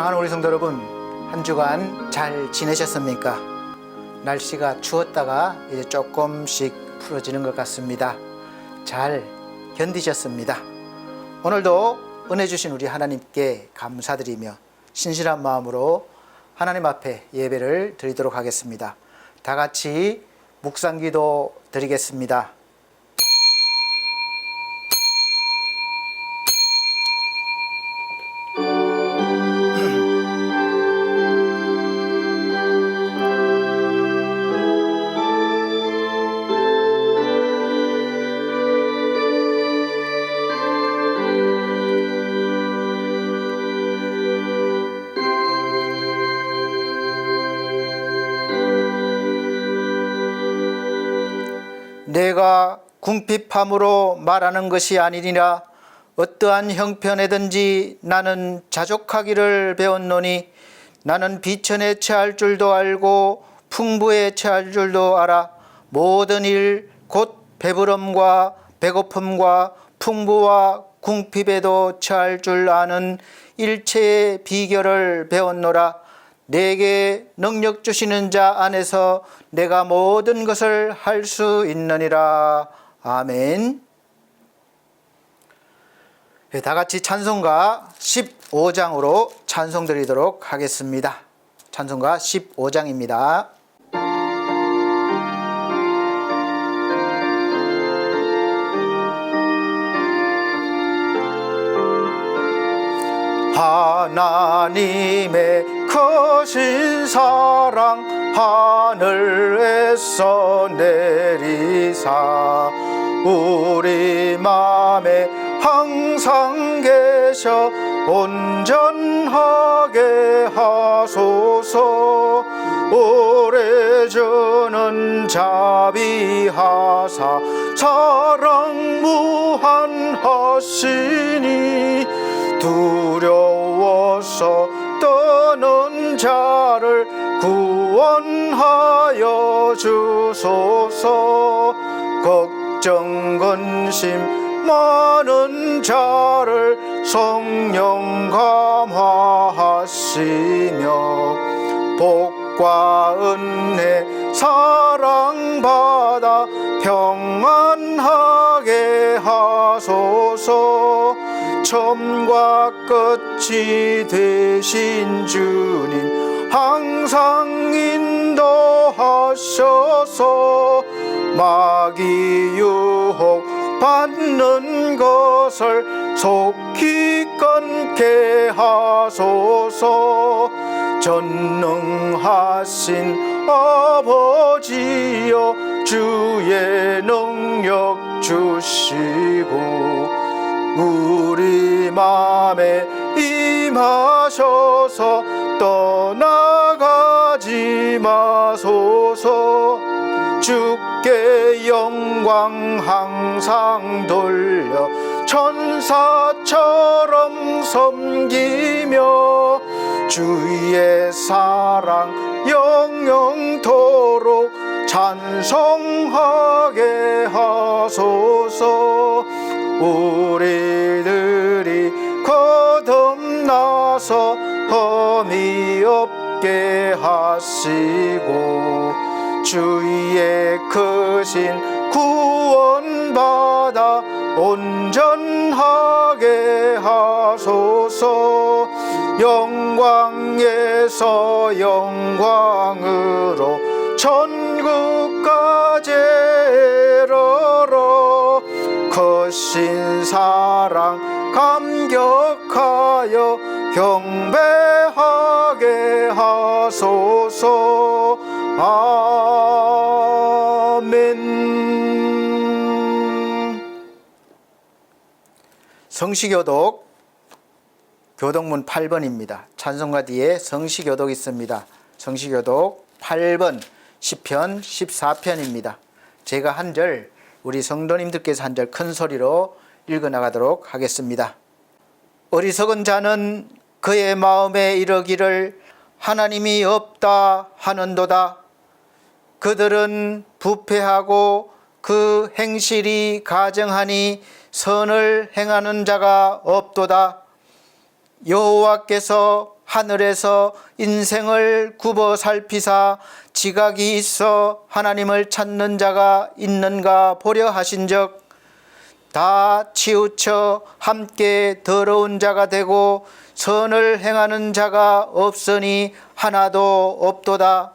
사랑하는 우리 성도 여러분, 한 주간 잘 지내셨습니까? 날씨가 추웠다가 이제 조금씩 풀어지는 것 같습니다. 잘 견디셨습니다. 오늘도 은혜 주신 우리 하나님께 감사드리며 신실한 마음으로 하나님 앞에 예배를 드리도록 하겠습니다. 다 같이 묵상기도 드리겠습니다. 내가 궁핍함으로 말하는 것이 아니니라. 어떠한 형편에든지 나는 자족하기를 배웠노니 나는 비천에 처할 줄도 알고 풍부에 처할 줄도 알아. 모든 일 곧 배부름과 배고픔과 풍부와 궁핍에도 처할 줄 아는 일체의 비결을 배웠노라. 내게 능력 주시는 자 안에서 내가 모든 것을 할 수 있느니라. 아멘. 다 같이 찬송가 15장으로 찬송 드리도록 하겠습니다. 찬송가 15장입니다. 하나님의 크신 사랑 하늘에서 내리사 우리 맘에 항상 계셔 온전하게 하소서. 오래 주는 자비하사 사랑 무한하시니 두려워서 떠는 자를 구원하여 주소서. 걱정 근심 많은 자를 성령 감화하시며 복과 은혜 사랑받아 평안하게 하소서. 처음과 끝이 되신 주님 항상 인도하셔서 마귀 유혹 받는 것을 속히 끊게 하소서. 전능하신 아버지여 주의 능력 주시고 우리 맘에 임하셔서 떠나가지 마소서. 주께 영광 항상 돌려 천사처럼 섬기며 주의 사랑 영영토록 찬송하게 하소서. 우리들이 거듭나서 험이 없게 하시고 주의 크신 구원받아 온전하게 하소서. 영광에서 영광으로 천국까지 이르러 크신 사랑 감격하여 경배하게 하소서. 아멘. 성시교독 교독문 8번입니다. 찬송가 뒤에 성시교독 있습니다. 성시교독 8번 시편 14편입니다. 제가 한 절, 우리 성도님들께서 한 절 큰 소리로 읽어나가도록 하겠습니다. 어리석은 자는 그의 마음에 이르기를 하나님이 없다 하는도다. 그들은 부패하고 그 행실이 가증하니 선을 행하는 자가 없도다. 여호와께서 하늘에서 인생을 굽어 살피사 지각이 있어 하나님을 찾는 자가 있는가 보려 하신즉 다 치우쳐 함께 더러운 자가 되고 선을 행하는 자가 없으니 하나도 없도다.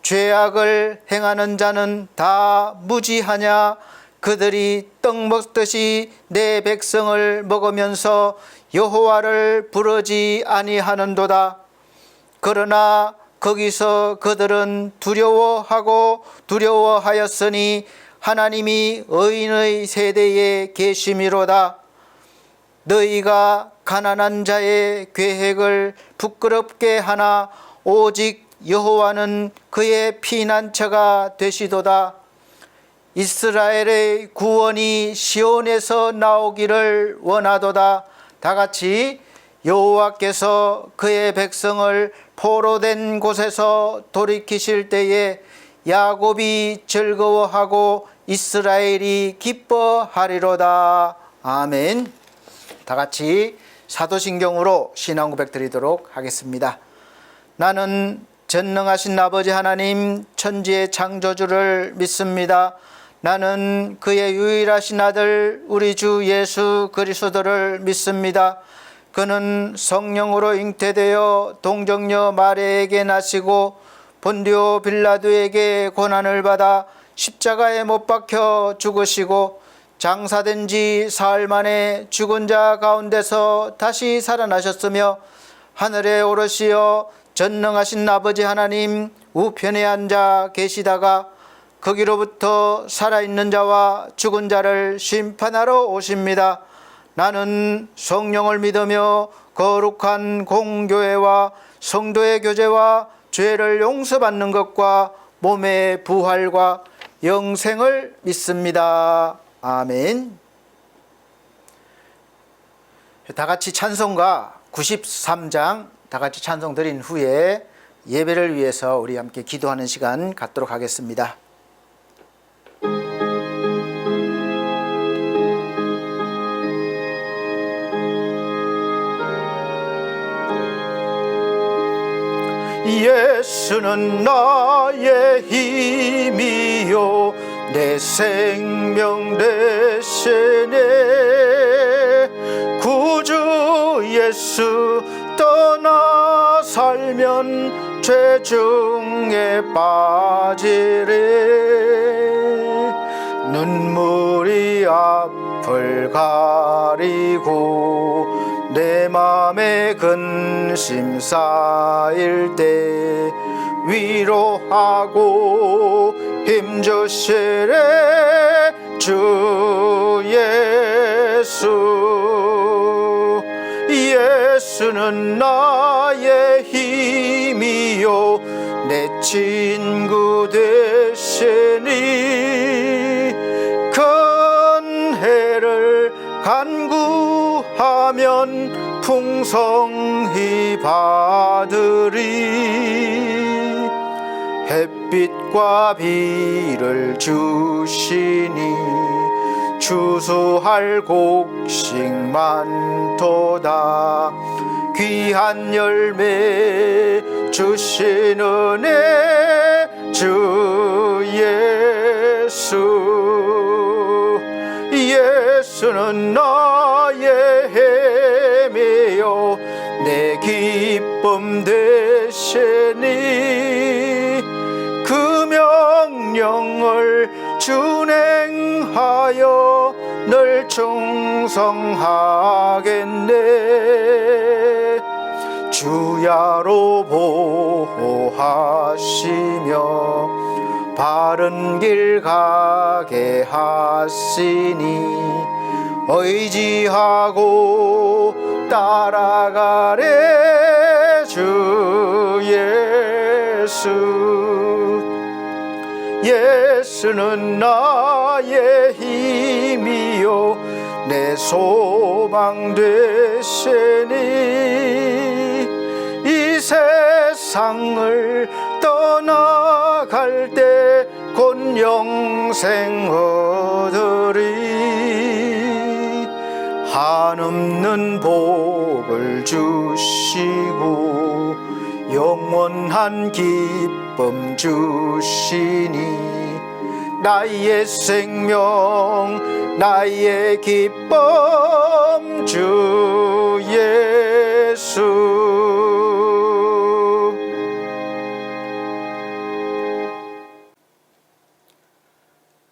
죄악을 행하는 자는 다 무지하냐. 그들이 떡 먹듯이 내 백성을 먹으면서 여호와를 부르지 아니하는도다. 그러나 거기서 그들은 두려워하였으니 하나님이 의인의 세대에 계심이로다. 너희가 가난한 자의 계획을 부끄럽게 하나 오직 여호와는 그의 피난처가 되시도다. 이스라엘의 구원이 시온에서 나오기를 원하도다. 다 같이 여호와께서 그의 백성을 포로된 곳에서 돌이키실 때에 야곱이 즐거워하고 이스라엘이 기뻐하리로다. 아멘. 다 같이 사도신경으로 신앙 고백 드리도록 하겠습니다. 나는 전능하신 아버지 하나님 천지의 창조주를 믿습니다. 나는 그의 유일하신 아들 우리 주 예수 그리스도를 믿습니다. 그는 성령으로 잉태되어 동정녀 마리아에게 나시고 본디오 빌라도에게 고난을 받아 십자가에 못 박혀 죽으시고 장사된 지 사흘 만에 죽은 자 가운데서 다시 살아나셨으며 하늘에 오르시어 전능하신 아버지 하나님 우편에 앉아 계시다가 거기로부터 살아있는 자와 죽은 자를 심판하러 오십니다. 나는 성령을 믿으며 거룩한 공교회와 성도의 교제와 죄를 용서받는 것과 몸의 부활과 영생을 믿습니다. 아멘. 다 같이 찬송가 93장 다 같이 찬송 드린 후에 예배를 위해서 우리 함께 기도하는 시간 갖도록 하겠습니다. 예수는 나의 힘이요 내 생명 되시네. 구주 예수 떠나 살면 죄 중에 빠지리. 눈물이 앞을 가리고 내 맘에 근심 쌓일 때 위로하고 힘주시래 주 예수. 예수는 나의 힘이요 내 친구 되시니. 큰 해를 간구하면 풍성히 받으리. 햇빛과 비를 주시니 추수할 곡식 많도다. 귀한 열매 주신 은혜 주 예수. 예수는 나의 힘이요 내 기쁨 되시니. 그 명령을 준행하여 늘 충성하겠네. 주야로 보호하시며 바른 길 가게 하시니 의지하고 따라가래 주 예수. 예수는 나의 힘이요 내 소망 되시니. 이 세상을 떠나갈 때 곧 영생 얻으리. 한없는 복을 주시고 영원한 기쁨 주시니 나의 생명 나의 기쁨 주 예수.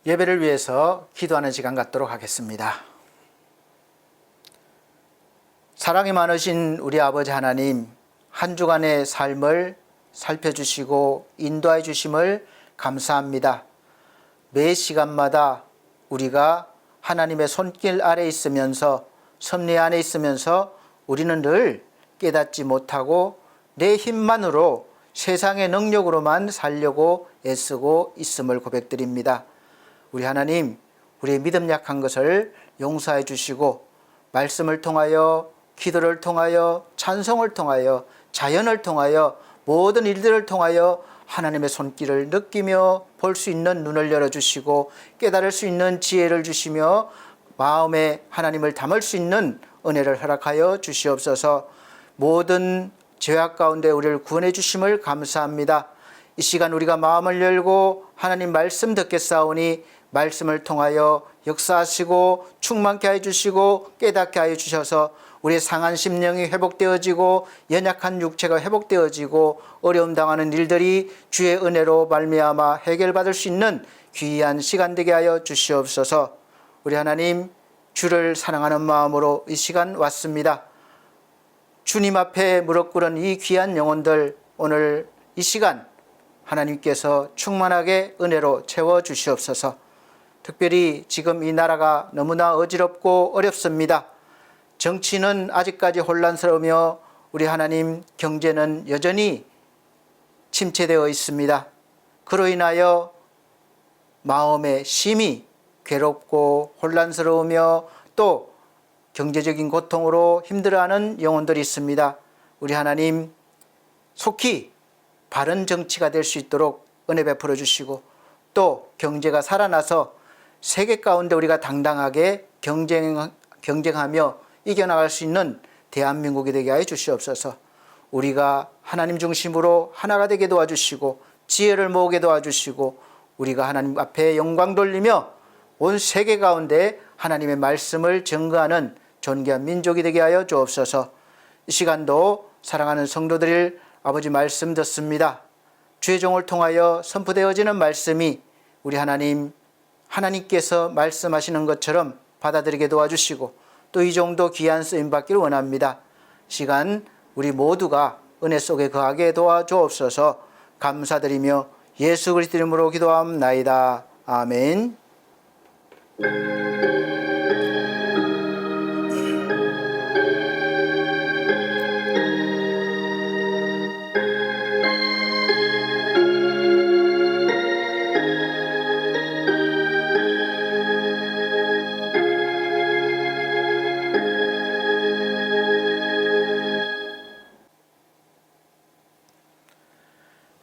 예배를 위해서 기도하는 시간 갖도록 하겠습니다. 사랑이 많으신 우리 아버지 하나님, 한 주간의 삶을 살펴주시고 인도해 주심을 감사합니다. 매 시간마다 우리가 하나님의 손길 아래 있으면서 섭리 안에 있으면서 우리는 늘 깨닫지 못하고 내 힘만으로 세상의 능력으로만 살려고 애쓰고 있음을 고백드립니다. 우리 하나님, 우리의 믿음 약한 것을 용서해 주시고 말씀을 통하여 기도를 통하여 찬송을 통하여 자연을 통하여 모든 일들을 통하여 하나님의 손길을 느끼며 볼 수 있는 눈을 열어주시고 깨달을 수 있는 지혜를 주시며 마음에 하나님을 담을 수 있는 은혜를 허락하여 주시옵소서. 모든 죄악 가운데 우리를 구원해 주심을 감사합니다. 이 시간 우리가 마음을 열고 하나님 말씀 듣겠사오니 말씀을 통하여 역사하시고 충만케 하여 주시고 깨닫게 하여 주셔서 우리의 상한 심령이 회복되어지고 연약한 육체가 회복되어지고 어려움 당하는 일들이 주의 은혜로 말미암아 해결받을 수 있는 귀한 시간 되게 하여 주시옵소서. 우리 하나님, 주를 사랑하는 마음으로 이 시간 왔습니다. 주님 앞에 무릎 꿇은 이 귀한 영혼들, 오늘 이 시간 하나님께서 충만하게 은혜로 채워 주시옵소서. 특별히 지금 이 나라가 너무나 어지럽고 어렵습니다. 정치는 아직까지 혼란스러우며 우리 하나님, 경제는 여전히 침체되어 있습니다. 그로 인하여 마음에 심히 괴롭고 혼란스러우며 또 경제적인 고통으로 힘들어하는 영혼들이 있습니다. 우리 하나님, 속히 바른 정치가 될 수 있도록 은혜 베풀어 주시고 또 경제가 살아나서 세계 가운데 우리가 당당하게 경쟁하며 이겨나갈 수 있는 대한민국이 되게 하여 주시옵소서. 우리가 하나님 중심으로 하나가 되게 도와주시고 지혜를 모으게 도와주시고 우리가 하나님 앞에 영광 돌리며 온 세계 가운데 하나님의 말씀을 증거하는 존귀한 민족이 되게 하여 주옵소서. 이 시간도 사랑하는 성도들 아버지 말씀 듣습니다. 주의 종을 통하여 선포되어지는 말씀이 우리 하나님께서 말씀하시는 것처럼 받아들이게 도와주시고 또 이 정도 귀한 쓰임 받기를 원합니다. 시간 우리 모두가 은혜 속에 거하게 도와주옵소서. 감사드리며 예수 그리스도 이름으로 기도하옵나이다. 아멘.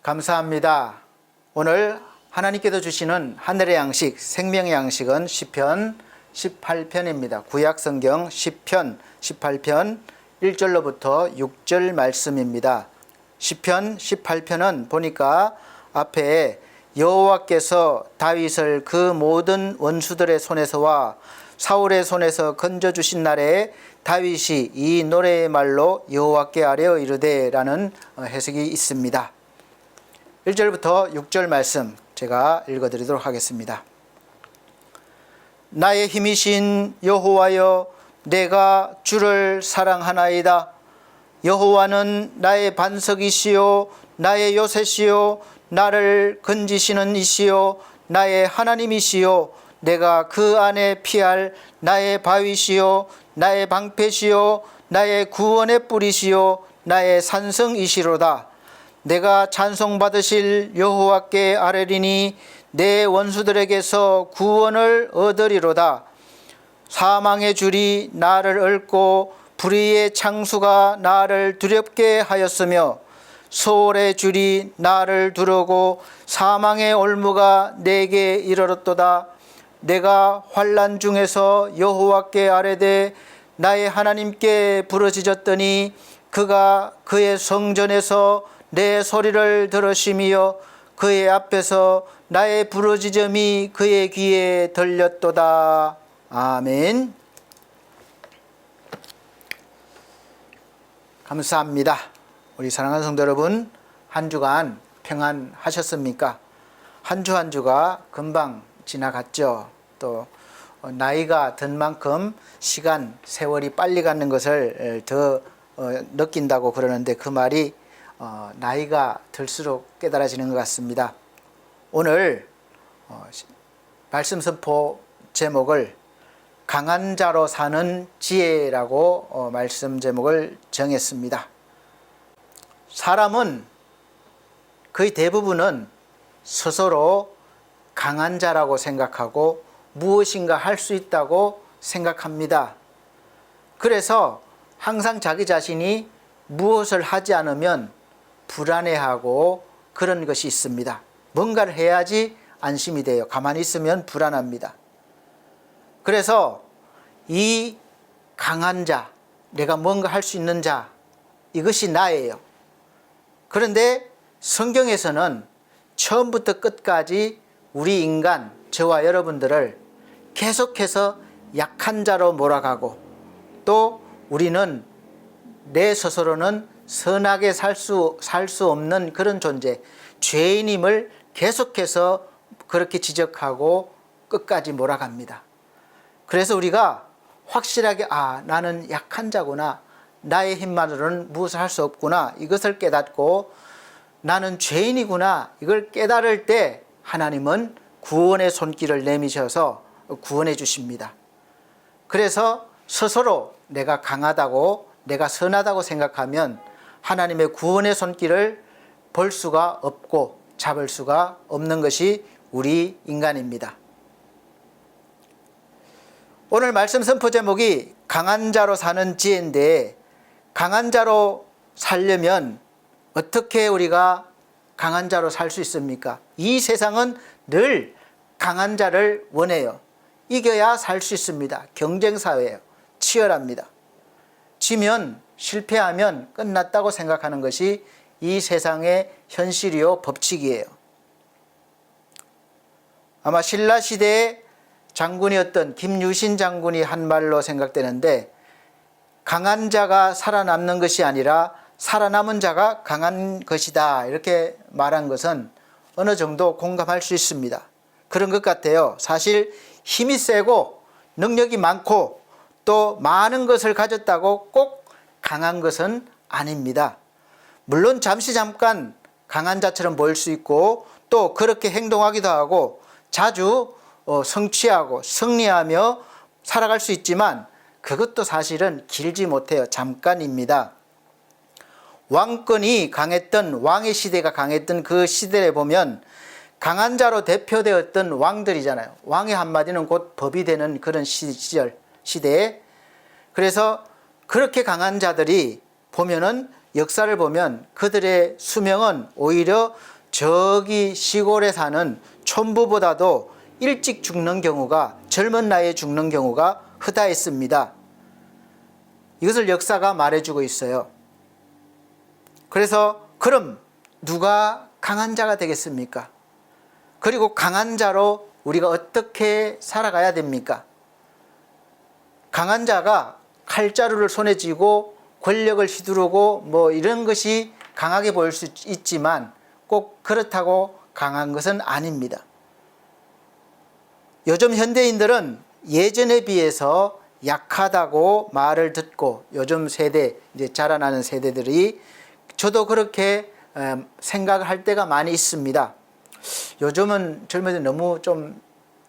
감사합니다. 오늘 하나님께서 주시는 하늘의 양식, 생명의 양식은 시편 18편입니다. 구약성경 시편 18편 1절로부터 6절 말씀입니다. 시편 18편은 보니까 앞에 여호와께서 다윗을 그 모든 원수들의 손에서와 사울의 손에서 건져주신 날에 다윗이 이 노래의 말로 여호와께 아뢰어 이르되 라는 해석이 있습니다. 1절부터 6절 말씀 제가 읽어드리도록 하겠습니다. 나의 힘이신 여호와여, 내가 주를 사랑하나이다. 여호와는 나의 반석이시요 나의 요새시요 나를 건지시는 이시요 나의 하나님이시요 내가 그 안에 피할 나의 바위시요 나의 방패시요 나의 구원의 뿌리시요 나의 산성이시로다. 내가 찬송받으실 여호와께 아뢰리니 내 원수들에게서 구원을 얻으리로다. 사망의 줄이 나를 얽고 불의의 창수가 나를 두렵게 하였으며 소홀의 줄이 나를 두르고 사망의 올무가 내게 이르렀도다. 내가 환난 중에서 여호와께 아뢰되 나의 하나님께 부르짖었더니 그가 그의 성전에서 내 소리를 들으시며 그의 앞에서 나의 부르짖음이 그의 귀에 들렸도다. 아멘. 감사합니다. 우리 사랑하는 성도 여러분, 한 주간 평안하셨습니까? 한 주 한 주가 금방 지나갔죠. 또 나이가 든 만큼 시간, 세월이 빨리 가는 것을 더 느낀다고 그러는데 그 말이 나이가 들수록 깨달아지는 것 같습니다. 오늘 말씀 선포 제목을 강한 자로 사는 지혜라고 말씀 제목을 정했습니다. 사람은 거의 대부분은 스스로 강한 자라고 생각하고 무엇인가 할 수 있다고 생각합니다. 그래서 항상 자기 자신이 무엇을 하지 않으면 불안해하고 그런 것이 있습니다. 뭔가를 해야지 안심이 돼요. 가만히 있으면 불안합니다. 그래서 이 강한 자, 내가 뭔가 할 수 있는 자, 이것이 나예요. 그런데 성경에서는 처음부터 끝까지 우리 인간, 저와 여러분들을 계속해서 약한 자로 몰아가고 또 우리는 내 스스로는 선하게 살 수 없는 그런 존재, 죄인임을 계속해서 그렇게 지적하고 끝까지 몰아갑니다. 그래서 우리가 확실하게 나는 약한 자구나, 나의 힘만으로는 무엇을 할 수 없구나, 이것을 깨닫고 나는 죄인이구나, 이걸 깨달을 때 하나님은 구원의 손길을 내미셔서 구원해 주십니다. 그래서 스스로 내가 강하다고, 내가 선하다고 생각하면 하나님의 구원의 손길을 볼 수가 없고 잡을 수가 없는 것이 우리 인간입니다. 오늘 말씀 선포 제목이 강한 자로 사는 지혜인데, 강한 자로 살려면 어떻게 우리가 강한 자로 살 수 있습니까? 이 세상은 늘 강한 자를 원해요. 이겨야 살 수 있습니다. 경쟁사회예요. 치열합니다. 지면, 실패하면 끝났다고 생각하는 것이 이 세상의 현실이요, 법칙이에요. 아마 신라시대의 장군이었던 김유신 장군이 한 말로 생각되는데, 강한 자가 살아남는 것이 아니라 살아남은 자가 강한 것이다, 이렇게 말한 것은 어느 정도 공감할 수 있습니다. 그런 것 같아요. 사실 힘이 세고 능력이 많고 또 많은 것을 가졌다고 꼭 강한 것은 아닙니다. 물론 잠깐 강한 자처럼 보일 수 있고 또 그렇게 행동하기도 하고 자주 성취하고 승리하며 살아갈 수 있지만 그것도 사실은 길지 못해요. 잠깐입니다. 왕권이 강했던, 왕의 시대가 강했던 그 시대에 보면 강한 자로 대표되었던 왕들이잖아요. 왕의 한마디는 곧 법이 되는 그런 시대에, 그래서 그렇게 강한 자들이 보면은 역사를 보면 그들의 수명은 오히려 저기 시골에 사는 촌부보다도 일찍 죽는 경우가, 젊은 나이에 죽는 경우가 흔했습니다. 이것을 역사가 말해주고 있어요. 그래서 그럼 누가 강한 자가 되겠습니까? 그리고 강한 자로 우리가 어떻게 살아가야 됩니까? 강한 자가 칼자루를 손에 쥐고 권력을 휘두르고 뭐 이런 것이 강하게 보일 수 있지만 꼭 그렇다고 강한 것은 아닙니다. 요즘 현대인들은 예전에 비해서 약하다고 말을 듣고, 요즘 세대, 이제 자라나는 세대들이, 저도 그렇게 생각을 할 때가 많이 있습니다. 요즘은 젊은이들 너무 좀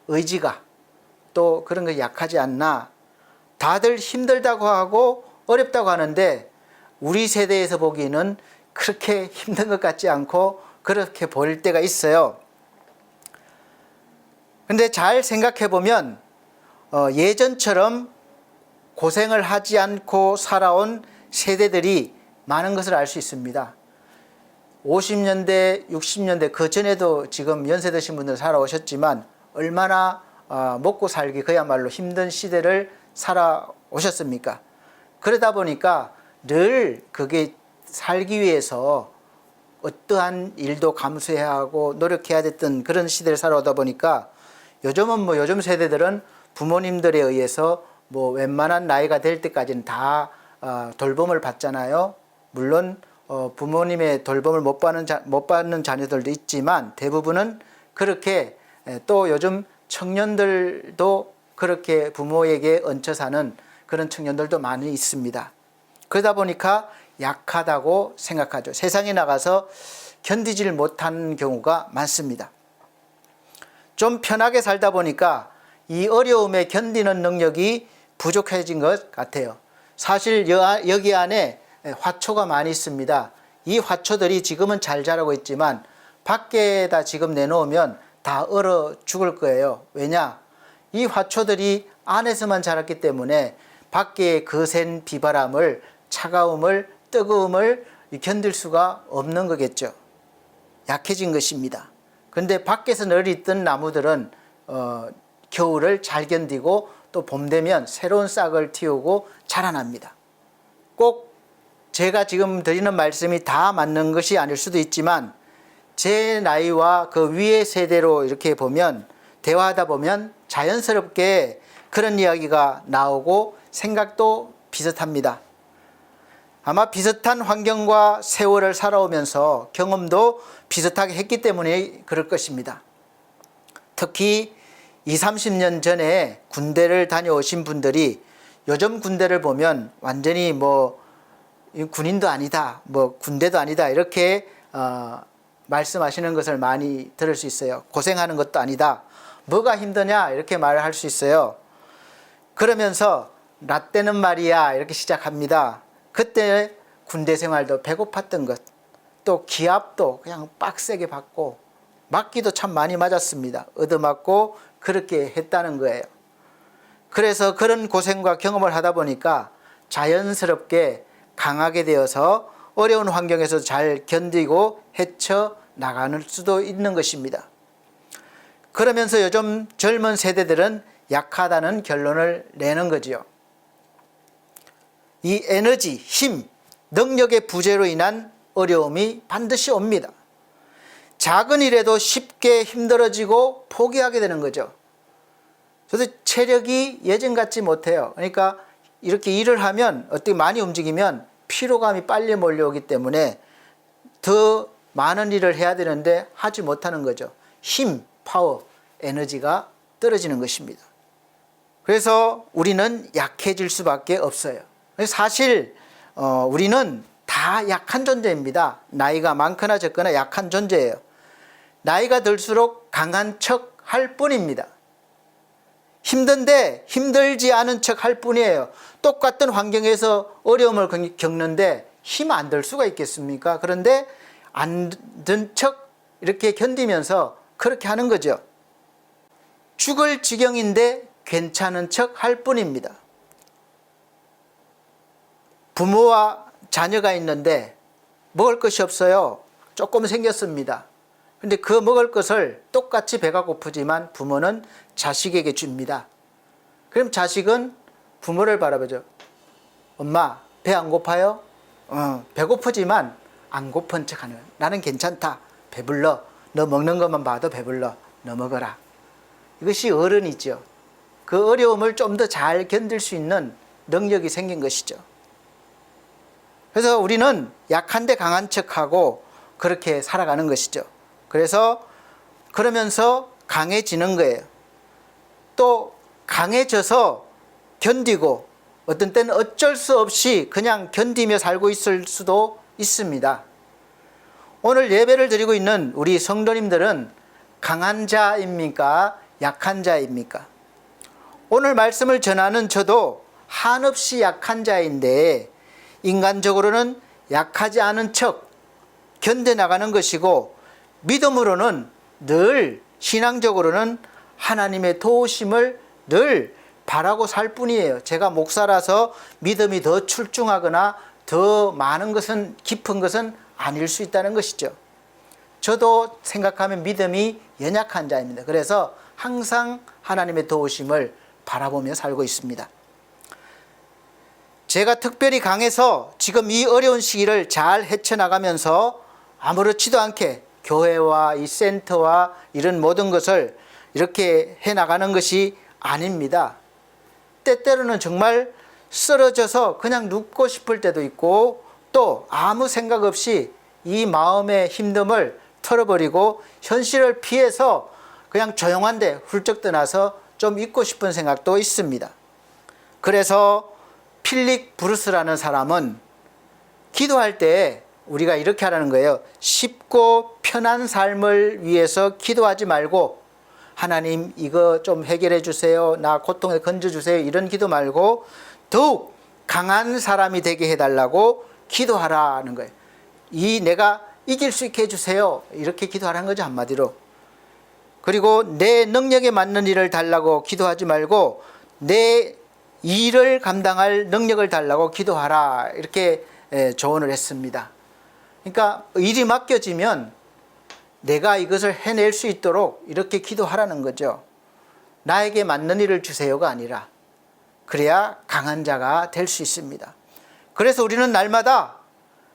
의지가 또 그런 거 약하지 않나, 다들 힘들다고 하고 어렵다고 하는데 우리 세대에서 보기에는 그렇게 힘든 것 같지 않고 그렇게 보일 때가 있어요. 근데 잘 생각해 보면 예전처럼 고생을 하지 않고 살아온 세대들이 많은 것을 알 수 있습니다. 50년대, 60년대 그 전에도 지금 연세 드신 분들 살아오셨지만 얼마나 먹고 살기 그야말로 힘든 시대를 살아오셨습니까? 그러다 보니까 늘 그게 살기 위해서 어떠한 일도 감수해야 하고 노력해야 됐던 그런 시대를 살아오다 보니까 요즘은 요즘 세대들은 부모님들에 의해서 웬만한 나이가 될 때까지는 다 돌봄을 받잖아요. 물론 부모님의 돌봄을 못 받는 자녀들도 있지만 대부분은 그렇게, 또 요즘 청년들도 그렇게 부모에게 얹혀 사는 그런 청년들도 많이 있습니다. 그러다 보니까 약하다고 생각하죠. 세상에 나가서 견디질 못하는 경우가 많습니다. 좀 편하게 살다 보니까 이 어려움에 견디는 능력이 부족해진 것 같아요. 사실 여기 안에 화초가 많이 있습니다. 이 화초들이 지금은 잘 자라고 있지만 밖에다 지금 내놓으면 다 얼어 죽을 거예요. 왜냐? 이 화초들이 안에서만 자랐기 때문에 밖의 거센 비바람을, 차가움을, 뜨거움을 견딜 수가 없는 거겠죠. 약해진 것입니다. 그런데 밖에서 늘 있던 나무들은 겨울을 잘 견디고 또 봄 되면 새로운 싹을 틔우고 자라납니다. 꼭 제가 지금 드리는 말씀이 다 맞는 것이 아닐 수도 있지만 제 나이와 그 위의 세대로 이렇게 보면, 대화하다 보면 자연스럽게 그런 이야기가 나오고 생각도 비슷합니다. 아마 비슷한 환경과 세월을 살아오면서 경험도 비슷하게 했기 때문에 그럴 것입니다. 특히 20, 30년 전에 군대를 다녀오신 분들이 요즘 군대를 보면 완전히 군인도 아니다, 군대도 아니다, 이렇게 말씀하시는 것을 많이 들을 수 있어요. 고생하는 것도 아니다. 뭐가 힘드냐? 이렇게 말을 할 수 있어요. 그러면서 나 때는 말이야 이렇게 시작합니다. 그때 군대 생활도 배고팠던 것, 또 기압도 그냥 빡세게 받고 맞기도 참 많이 맞았습니다. 얻어맞고 그렇게 했다는 거예요. 그래서 그런 고생과 경험을 하다 보니까 자연스럽게 강하게 되어서 어려운 환경에서 잘 견디고 헤쳐나가는 수도 있는 것입니다. 그러면서 요즘 젊은 세대들은 약하다는 결론을 내는 거지요. 이 에너지, 힘, 능력의 부재로 인한 어려움이 반드시 옵니다. 작은 일에도 쉽게 힘들어지고 포기하게 되는 거죠. 저도 체력이 예전 같지 못해요. 그러니까 이렇게 일을 하면, 어떻게 많이 움직이면 피로감이 빨리 몰려오기 때문에 더 많은 일을 해야 되는데 하지 못하는 거죠. 힘, 파워, 에너지가 떨어지는 것입니다. 그래서 우리는 약해질 수밖에 없어요. 사실 우리는 다 약한 존재입니다. 나이가 많거나 적거나 약한 존재예요. 나이가 들수록 강한 척 할 뿐입니다. 힘든데 힘들지 않은 척 할 뿐이에요. 똑같은 환경에서 어려움을 겪는데 힘 안 들 수가 있겠습니까? 그런데 안 든 척 이렇게 견디면서 그렇게 하는 거죠. 죽을 지경인데 괜찮은 척 할 뿐입니다. 부모와 자녀가 있는데 먹을 것이 없어요. 조금 생겼습니다. 근데 그 먹을 것을 똑같이 배가 고프지만 부모는 자식에게 줍니다. 그럼 자식은 부모를 바라보죠. 엄마, 배 안 고파요? 배고프지만 안 고픈 척 하는. 나는 괜찮다. 배불러. 너 먹는 것만 봐도 배불러. 너 먹어라. 이것이 어른이죠. 그 어려움을 좀 더 잘 견딜 수 있는 능력이 생긴 것이죠. 그래서 우리는 약한데 강한 척하고 그렇게 살아가는 것이죠. 그래서 그러면서 강해지는 거예요. 또 강해져서 견디고 어떤 때는 어쩔 수 없이 그냥 견디며 살고 있을 수도 있습니다. 오늘 예배를 드리고 있는 우리 성도님들은 강한 자입니까? 약한 자입니까? 오늘 말씀을 전하는 저도 한없이 약한 자인데 인간적으로는 약하지 않은 척 견뎌나가는 것이고 믿음으로는 늘, 신앙적으로는 하나님의 도우심을 늘 바라고 살 뿐이에요. 제가 목사라서 믿음이 더 출중하거나 더 많은 것은, 깊은 것은 아닐 수 있다는 것이죠. 저도 생각하면 믿음이 연약한 자입니다. 그래서 항상 하나님의 도우심을 바라보며 살고 있습니다. 제가 특별히 강해서 지금 이 어려운 시기를 잘 헤쳐나가면서 아무렇지도 않게 교회와 이 센터와 이런 모든 것을 이렇게 해나가는 것이 아닙니다. 때때로는 정말 쓰러져서 그냥 눕고 싶을 때도 있고, 또 아무 생각 없이 이 마음의 힘듦을 털어버리고 현실을 피해서 그냥 조용한데 훌쩍 떠나서 좀 있고 싶은 생각도 있습니다. 그래서 필릭 브루스라는 사람은 기도할 때 우리가 이렇게 하라는 거예요. 쉽고 편한 삶을 위해서 기도하지 말고, 하나님 이거 좀 해결해 주세요, 나 고통에 건져 주세요, 이런 기도 말고 더욱 강한 사람이 되게 해달라고 기도하라는 거예요. 내가 이길 수 있게 해주세요, 이렇게 기도하라는 거죠, 한마디로. 그리고 내 능력에 맞는 일을 달라고 기도하지 말고 내 일을 감당할 능력을 달라고 기도하라, 이렇게 조언을 했습니다. 그러니까 일이 맡겨지면 내가 이것을 해낼 수 있도록 이렇게 기도하라는 거죠. 나에게 맞는 일을 주세요가 아니라, 그래야 강한 자가 될 수 있습니다. 그래서 우리는 날마다,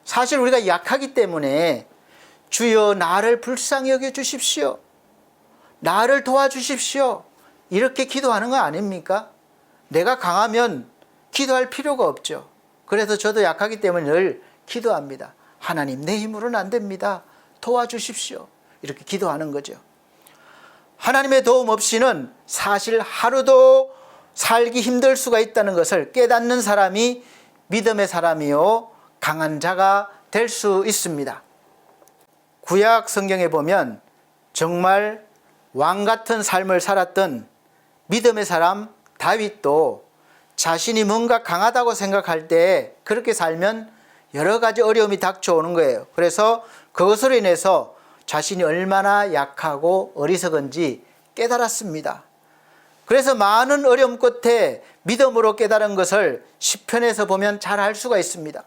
사실 우리가 약하기 때문에 주여 나를 불쌍히 여겨 주십시오, 나를 도와주십시오, 이렇게 기도하는 거 아닙니까? 내가 강하면 기도할 필요가 없죠. 그래서 저도 약하기 때문에 늘 기도합니다. 하나님, 내 힘으로는 안 됩니다, 도와주십시오, 이렇게 기도하는 거죠. 하나님의 도움 없이는 사실 하루도 살기 힘들 수가 있다는 것을 깨닫는 사람이 믿음의 사람이요 강한 자가 될 수 있습니다. 구약 성경에 보면 정말 왕 같은 삶을 살았던 믿음의 사람 다윗도 자신이 뭔가 강하다고 생각할 때 그렇게 살면 여러 가지 어려움이 닥쳐오는 거예요. 그래서 그것으로 인해서 자신이 얼마나 약하고 어리석은지 깨달았습니다. 그래서 많은 어려움 끝에 믿음으로 깨달은 것을 시편에서 보면 잘 알 수가 있습니다.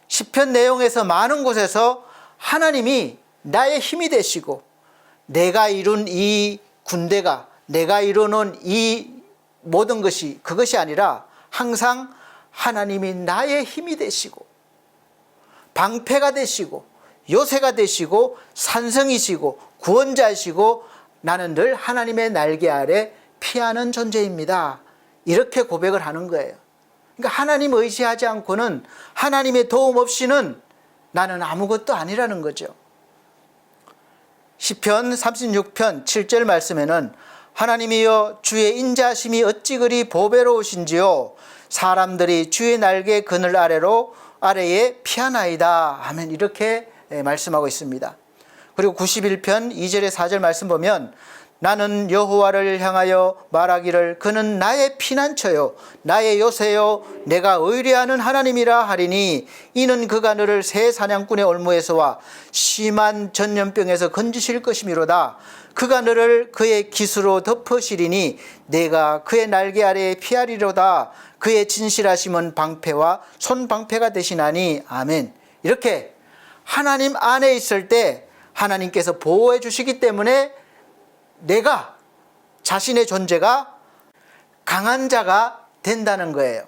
시편 내용에서 많은 곳에서 하나님이 나의 힘이 되시고, 내가 이룬 이 군대가, 내가 이루는 이 모든 것이 그것이 아니라 항상 하나님이 나의 힘이 되시고 방패가 되시고 요새가 되시고 산성이시고 구원자이시고 나는 늘 하나님의 날개 아래 피하는 존재입니다, 이렇게 고백을 하는 거예요. 그러니까 하나님 의지하지 않고는, 하나님의 도움 없이는 나는 아무것도 아니라는 거죠. 시편 36편 7절 말씀에는 하나님이여 주의 인자심이 어찌 그리 보배로우신지요, 사람들이 주의 날개 그늘 아래에 피하나이다 하면 이렇게 말씀하고 있습니다. 그리고 91편 2절에 4절 말씀 보면 나는 여호와를 향하여 말하기를 그는 나의 피난처요 나의 요새요 내가 의뢰하는 하나님이라 하리니 이는 그가 너를 새 사냥꾼의 올무에서와 심한 전염병에서 건지실 것이미로다. 그가 너를 그의 깃으로 덮으시리니 내가 그의 날개 아래에 피하리로다. 그의 진실하심은 방패와 손방패가 되시나니. 아멘. 이렇게 하나님 안에 있을 때 하나님께서 보호해 주시기 때문에 내가 자신의 존재가 강한 자가 된다는 거예요.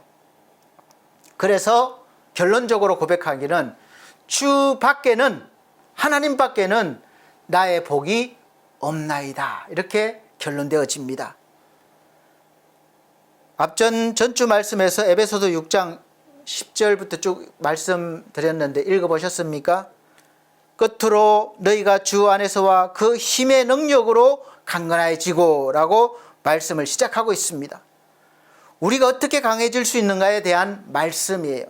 그래서 결론적으로 고백하기는 주 밖에는, 하나님 밖에는 나의 복이 없나이다, 이렇게 결론되어집니다. 앞전 전주 말씀에서 에베소서 6장 10절부터 쭉 말씀드렸는데 읽어보셨습니까? 끝으로 너희가 주 안에서와 그 힘의 능력으로 강건해지고 라고 말씀을 시작하고 있습니다. 우리가 어떻게 강해질 수 있는가에 대한 말씀이에요.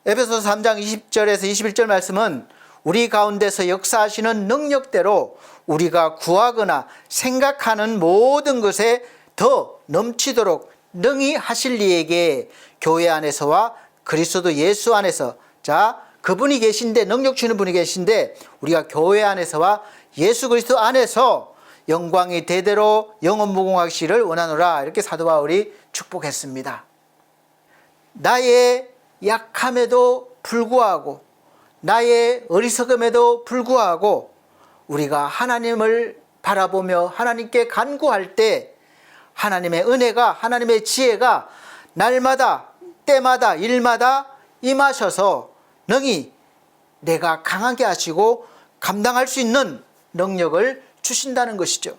에베소서 3장 20절에서 21절 말씀은 우리 가운데서 역사하시는 능력대로 우리가 구하거나 생각하는 모든 것에 더 넘치도록 능히 하실 이에게 교회 안에서와 그리스도 예수 안에서, 자, 그분이 계신데, 능력 주는 분이 계신데 우리가 교회 안에서와 예수 그리스도 안에서 영광이 대대로 영원 무궁하시기를 원하노라, 이렇게 사도 바울이 축복했습니다. 나의 약함에도 불구하고, 나의 어리석음에도 불구하고 우리가 하나님을 바라보며 하나님께 간구할 때 하나님의 은혜가, 하나님의 지혜가 날마다 때마다 일마다 임하셔서 능히 내가 강하게 하시고 감당할 수 있는 능력을 주신다는 것이죠.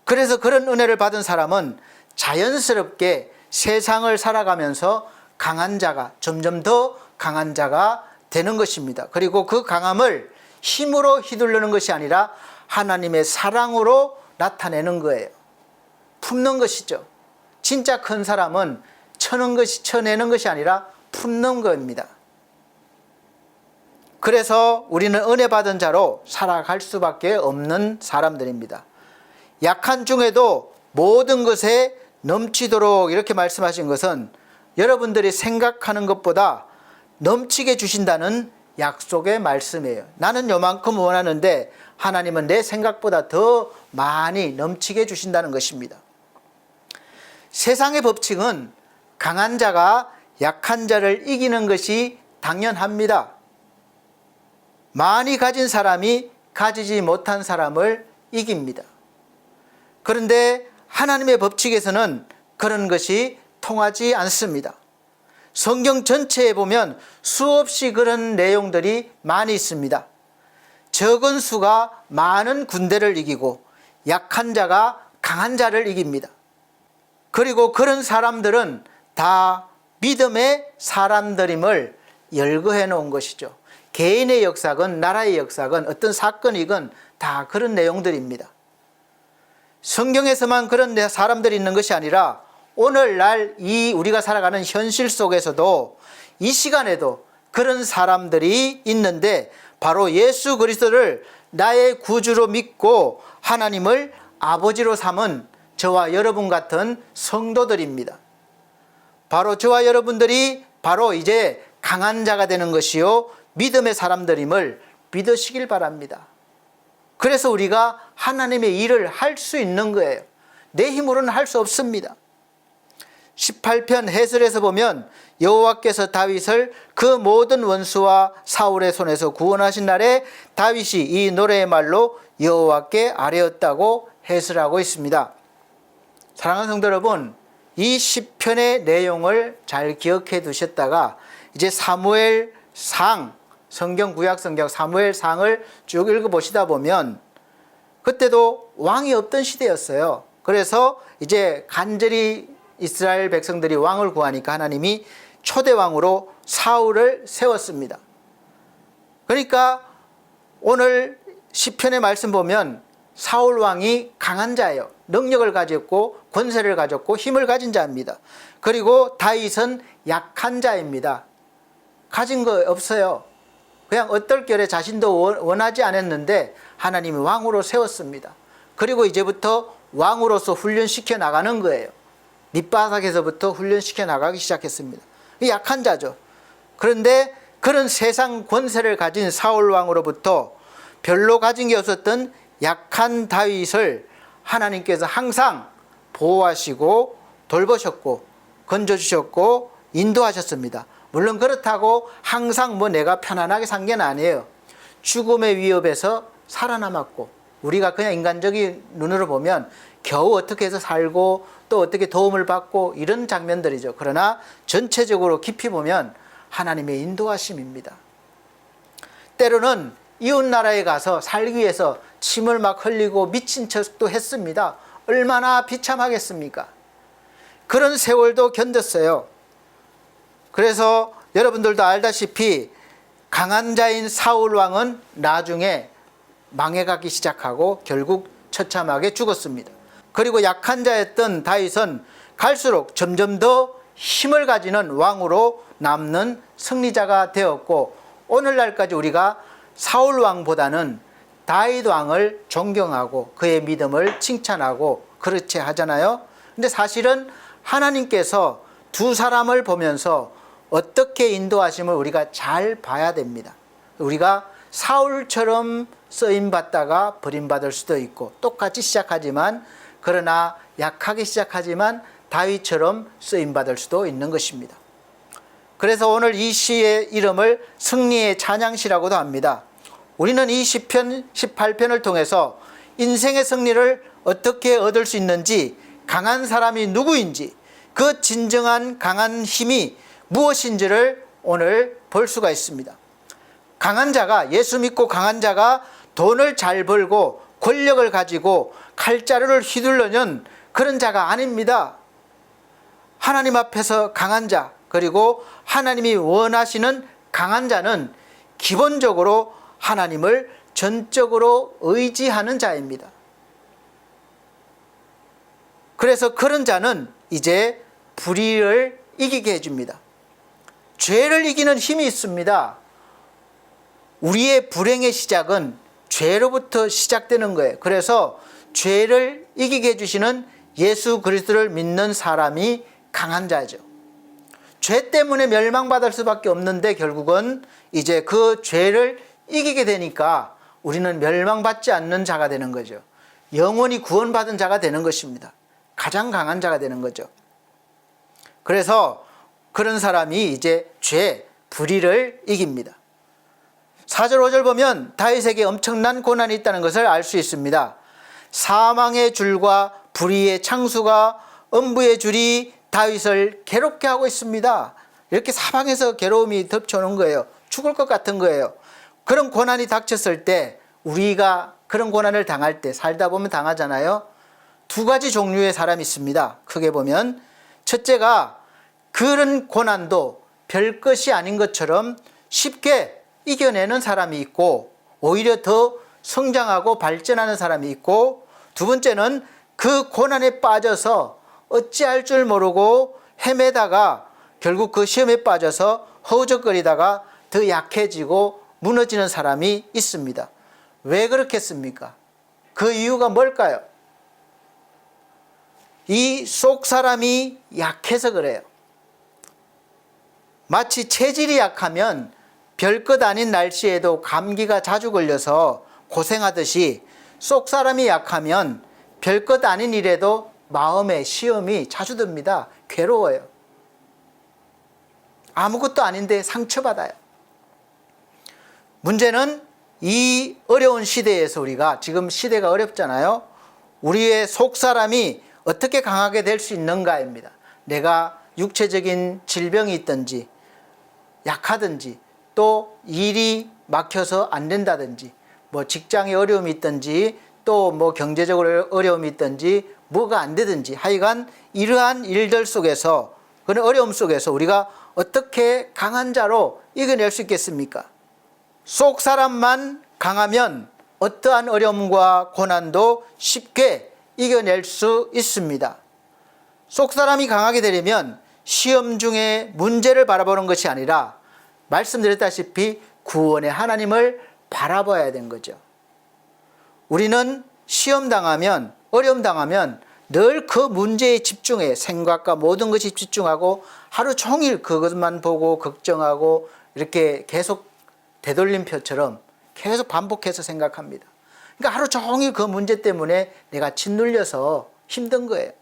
그래서 그런 은혜를 받은 사람은 자연스럽게 세상을 살아가면서 강한 자가, 점점 더 강한 자가 되는 것입니다. 그리고 그 강함을 힘으로 휘두르는 것이 아니라 하나님의 사랑으로 나타내는 거예요. 품는 것이죠. 진짜 큰 사람은 쳐내는 것이 아니라 품는 겁니다. 그래서 우리는 은혜 받은 자로 살아갈 수밖에 없는 사람들입니다. 약한 중에도 모든 것에 넘치도록 이렇게 말씀하신 것은 여러분들이 생각하는 것보다 넘치게 주신다는 약속의 말씀이에요. 나는 요만큼 원하는데 하나님은 내 생각보다 더 많이 넘치게 주신다는 것입니다. 세상의 법칙은 강한 자가 약한 자를 이기는 것이 당연합니다. 많이 가진 사람이 가지지 못한 사람을 이깁니다. 그런데 하나님의 법칙에서는 그런 것이 통하지 않습니다. 성경 전체에 보면 수없이 그런 내용들이 많이 있습니다. 적은 수가 많은 군대를 이기고 약한 자가 강한 자를 이깁니다. 그리고 그런 사람들은 다 믿음의 사람들임을 열거해 놓은 것이죠. 개인의 역사건 나라의 역사건 어떤 사건이건 다 그런 내용들입니다. 성경에서만 그런 사람들이 있는 것이 아니라 오늘날 이 우리가 살아가는 현실 속에서도 이 시간에도 그런 사람들이 있는데 바로 예수 그리스도를 나의 구주로 믿고 하나님을 아버지로 삼은 저와 여러분 같은 성도들입니다. 바로 저와 여러분들이 바로 이제 강한 자가 되는 것이요 믿음의 사람들임을 믿으시길 바랍니다. 그래서 우리가 하나님의 일을 할 수 있는 거예요. 내 힘으로는 할 수 없습니다. 18편 해설에서 보면 여호와께서 다윗을 그 모든 원수와 사울의 손에서 구원하신 날에 다윗이 이 노래의 말로 여호와께 아뢰었다고 해설하고 있습니다. 사랑하는 성도 여러분, 이 시편의 내용을 잘 기억해 두셨다가 이제 사무엘상, 성경 구약 성경 사무엘상을 쭉 읽어보시다 보면 그때도 왕이 없던 시대였어요. 그래서 이제 간절히 이스라엘 백성들이 왕을 구하니까 하나님이 초대왕으로 사울을 세웠습니다. 그러니까 오늘 시편의 말씀 보면 사울 왕이 강한 자예요. 능력을 가졌고 권세를 가졌고 힘을 가진 자입니다. 그리고 다윗은 약한 자입니다. 가진 거 없어요. 그냥 어떨결에 자신도 원하지 않았는데 하나님이 왕으로 세웠습니다. 그리고 이제부터 왕으로서 훈련시켜 나가는 거예요. 밑바닥에서부터 훈련시켜 나가기 시작했습니다. 약한 자죠. 그런데 그런 세상 권세를 가진 사울 왕으로부터 별로 가진 게 없었던 약한 다윗을 하나님께서 항상 보호하시고 돌보셨고 건져주셨고 인도하셨습니다. 물론 그렇다고 항상 내가 편안하게 산 게 아니에요. 죽음의 위협에서 살아남았고 우리가 그냥 인간적인 눈으로 보면 겨우 어떻게 해서 살고 또 어떻게 도움을 받고 이런 장면들이죠. 그러나 전체적으로 깊이 보면 하나님의 인도하심입니다. 때로는 이웃나라에 가서 살기 위해서 침을 막 흘리고 미친 척도 했습니다. 얼마나 비참하겠습니까? 그런 세월도 견뎠어요. 그래서 여러분들도 알다시피 강한 자인 사울 왕은 나중에 망해가기 시작하고 결국 처참하게 죽었습니다. 그리고 약한 자였던 다윗은 갈수록 점점 더 힘을 가지는 왕으로 남는 승리자가 되었고 오늘날까지 우리가 사울 왕보다는 다윗 왕을 존경하고 그의 믿음을 칭찬하고 그렇게 하잖아요. 근데 사실은 하나님께서 두 사람을 보면서 어떻게 인도하심을 우리가 잘 봐야 됩니다. 우리가 사울처럼 쓰임받다가 버림받을 수도 있고 똑같이 시작하지만 그러나 약하게 시작하지만 다윗처럼 쓰임받을 수도 있는 것입니다. 그래서 오늘 이 시의 이름을 승리의 찬양시라고도 합니다. 우리는 이 시편 18편을 통해서 인생의 승리를 어떻게 얻을 수 있는지 강한 사람이 누구인지 그 진정한 강한 힘이 무엇인지를 오늘 볼 수가 있습니다. 강한 자가, 예수 믿고 강한 자가 돈을 잘 벌고 권력을 가지고 칼자루를 휘둘르는 그런 자가 아닙니다. 하나님 앞에서 강한 자, 그리고 하나님이 원하시는 강한 자는 기본적으로 하나님을 전적으로 의지하는 자입니다. 그래서 그런 자는 이제 불의를 이기게 해줍니다. 죄를 이기는 힘이 있습니다. 우리의 불행의 시작은 죄로부터 시작되는 거예요. 그래서 죄를 이기게 해주시는 예수 그리스도를 믿는 사람이 강한 자죠. 죄 때문에 멸망받을 수밖에 없는데 결국은 이제 그 죄를 이기게 되니까 우리는 멸망받지 않는 자가 되는 거죠. 영원히 구원받은 자가 되는 것입니다. 가장 강한 자가 되는 거죠. 그래서 그런 사람이 이제 죄, 불의를 이깁니다. 4절 5절 보면 다윗에게 엄청난 고난이 있다는 것을 알 수 있습니다. 사망의 줄과 불의의 창수가 음부의 줄이 다윗을 괴롭게 하고 있습니다. 이렇게 사방에서 괴로움이 덮쳐오는 거예요. 죽을 것 같은 거예요. 그런 고난이 닥쳤을 때, 우리가 그런 고난을 당할 때, 살다 보면 당하잖아요. 두 가지 종류의 사람이 있습니다. 크게 보면 첫째가 그런 고난도 별것이 아닌 것처럼 쉽게 이겨내는 사람이 있고, 오히려 더 성장하고 발전하는 사람이 있고, 두 번째는 그 고난에 빠져서 어찌할 줄 모르고 헤매다가 결국 그 시험에 빠져서 허우적거리다가 더 약해지고 무너지는 사람이 있습니다. 왜 그렇겠습니까? 그 이유가 뭘까요? 이 속 사람이 약해서 그래요. 마치 체질이 약하면 별것 아닌 날씨에도 감기가 자주 걸려서 고생하듯이 속 사람이 약하면 별것 아닌 일에도 마음에 시험이 자주 듭니다. 괴로워요. 아무것도 아닌데 상처받아요. 문제는 이 어려운 시대에서 우리가, 지금 시대가 어렵잖아요. 우리의 속 사람이 어떻게 강하게 될 수 있는가입니다. 내가 육체적인 질병이 있든지 약하든지, 또 일이 막혀서 안 된다든지, 뭐 직장에 어려움이 있든지, 또 뭐 경제적으로 어려움이 있든지, 뭐가 안 되든지, 하여간 이러한 일들 속에서, 그런 어려움 속에서 우리가 어떻게 강한 자로 이겨낼 수 있겠습니까? 속 사람만 강하면 어떠한 어려움과 고난도 쉽게 이겨낼 수 있습니다. 속 사람이 강하게 되려면 시험 중에 문제를 바라보는 것이 아니라, 말씀드렸다시피 구원의 하나님을 바라봐야 되는 거죠. 우리는 시험 당하면, 어려움 당하면 늘 그 문제에 집중해, 생각과 모든 것이 집중하고 하루 종일 그것만 보고 걱정하고 이렇게 계속 되돌림표처럼 계속 반복해서 생각합니다. 그러니까 하루 종일 그 문제 때문에 내가 짓눌려서 힘든 거예요.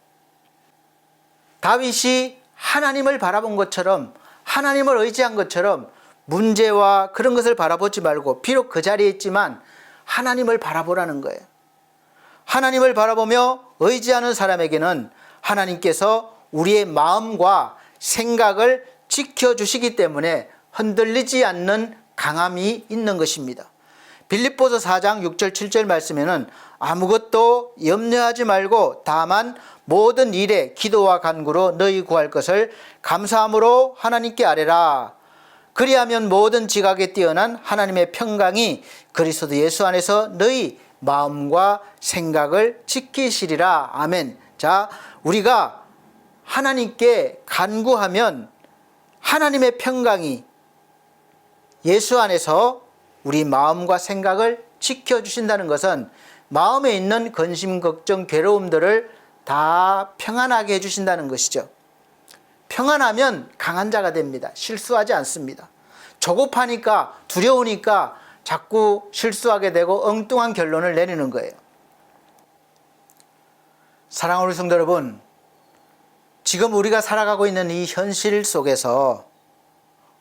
다윗이 하나님을 바라본 것처럼, 하나님을 의지한 것처럼 문제와 그런 것을 바라보지 말고, 비록 그 자리에 있지만 하나님을 바라보라는 거예요. 하나님을 바라보며 의지하는 사람에게는 하나님께서 우리의 마음과 생각을 지켜주시기 때문에 흔들리지 않는 강함이 있는 것입니다. 빌립보서 4장 6절 7절 말씀에는 아무것도 염려하지 말고 다만 모든 일에 기도와 간구로 너희 구할 것을 감사함으로 하나님께 아뢰라. 그리하면 모든 지각에 뛰어난 하나님의 평강이 그리스도 예수 안에서 너희 마음과 생각을 지키시리라. 아멘. 자, 우리가 하나님께 간구하면 하나님의 평강이 예수 안에서 우리 마음과 생각을 지켜주신다는 것은 마음에 있는 근심, 걱정, 괴로움들을 다 평안하게 해주신다는 것이죠. 평안하면 강한 자가 됩니다. 실수하지 않습니다. 조급하니까, 두려우니까 자꾸 실수하게 되고 엉뚱한 결론을 내리는 거예요. 사랑하는 성도 여러분, 지금 우리가 살아가고 있는 이 현실 속에서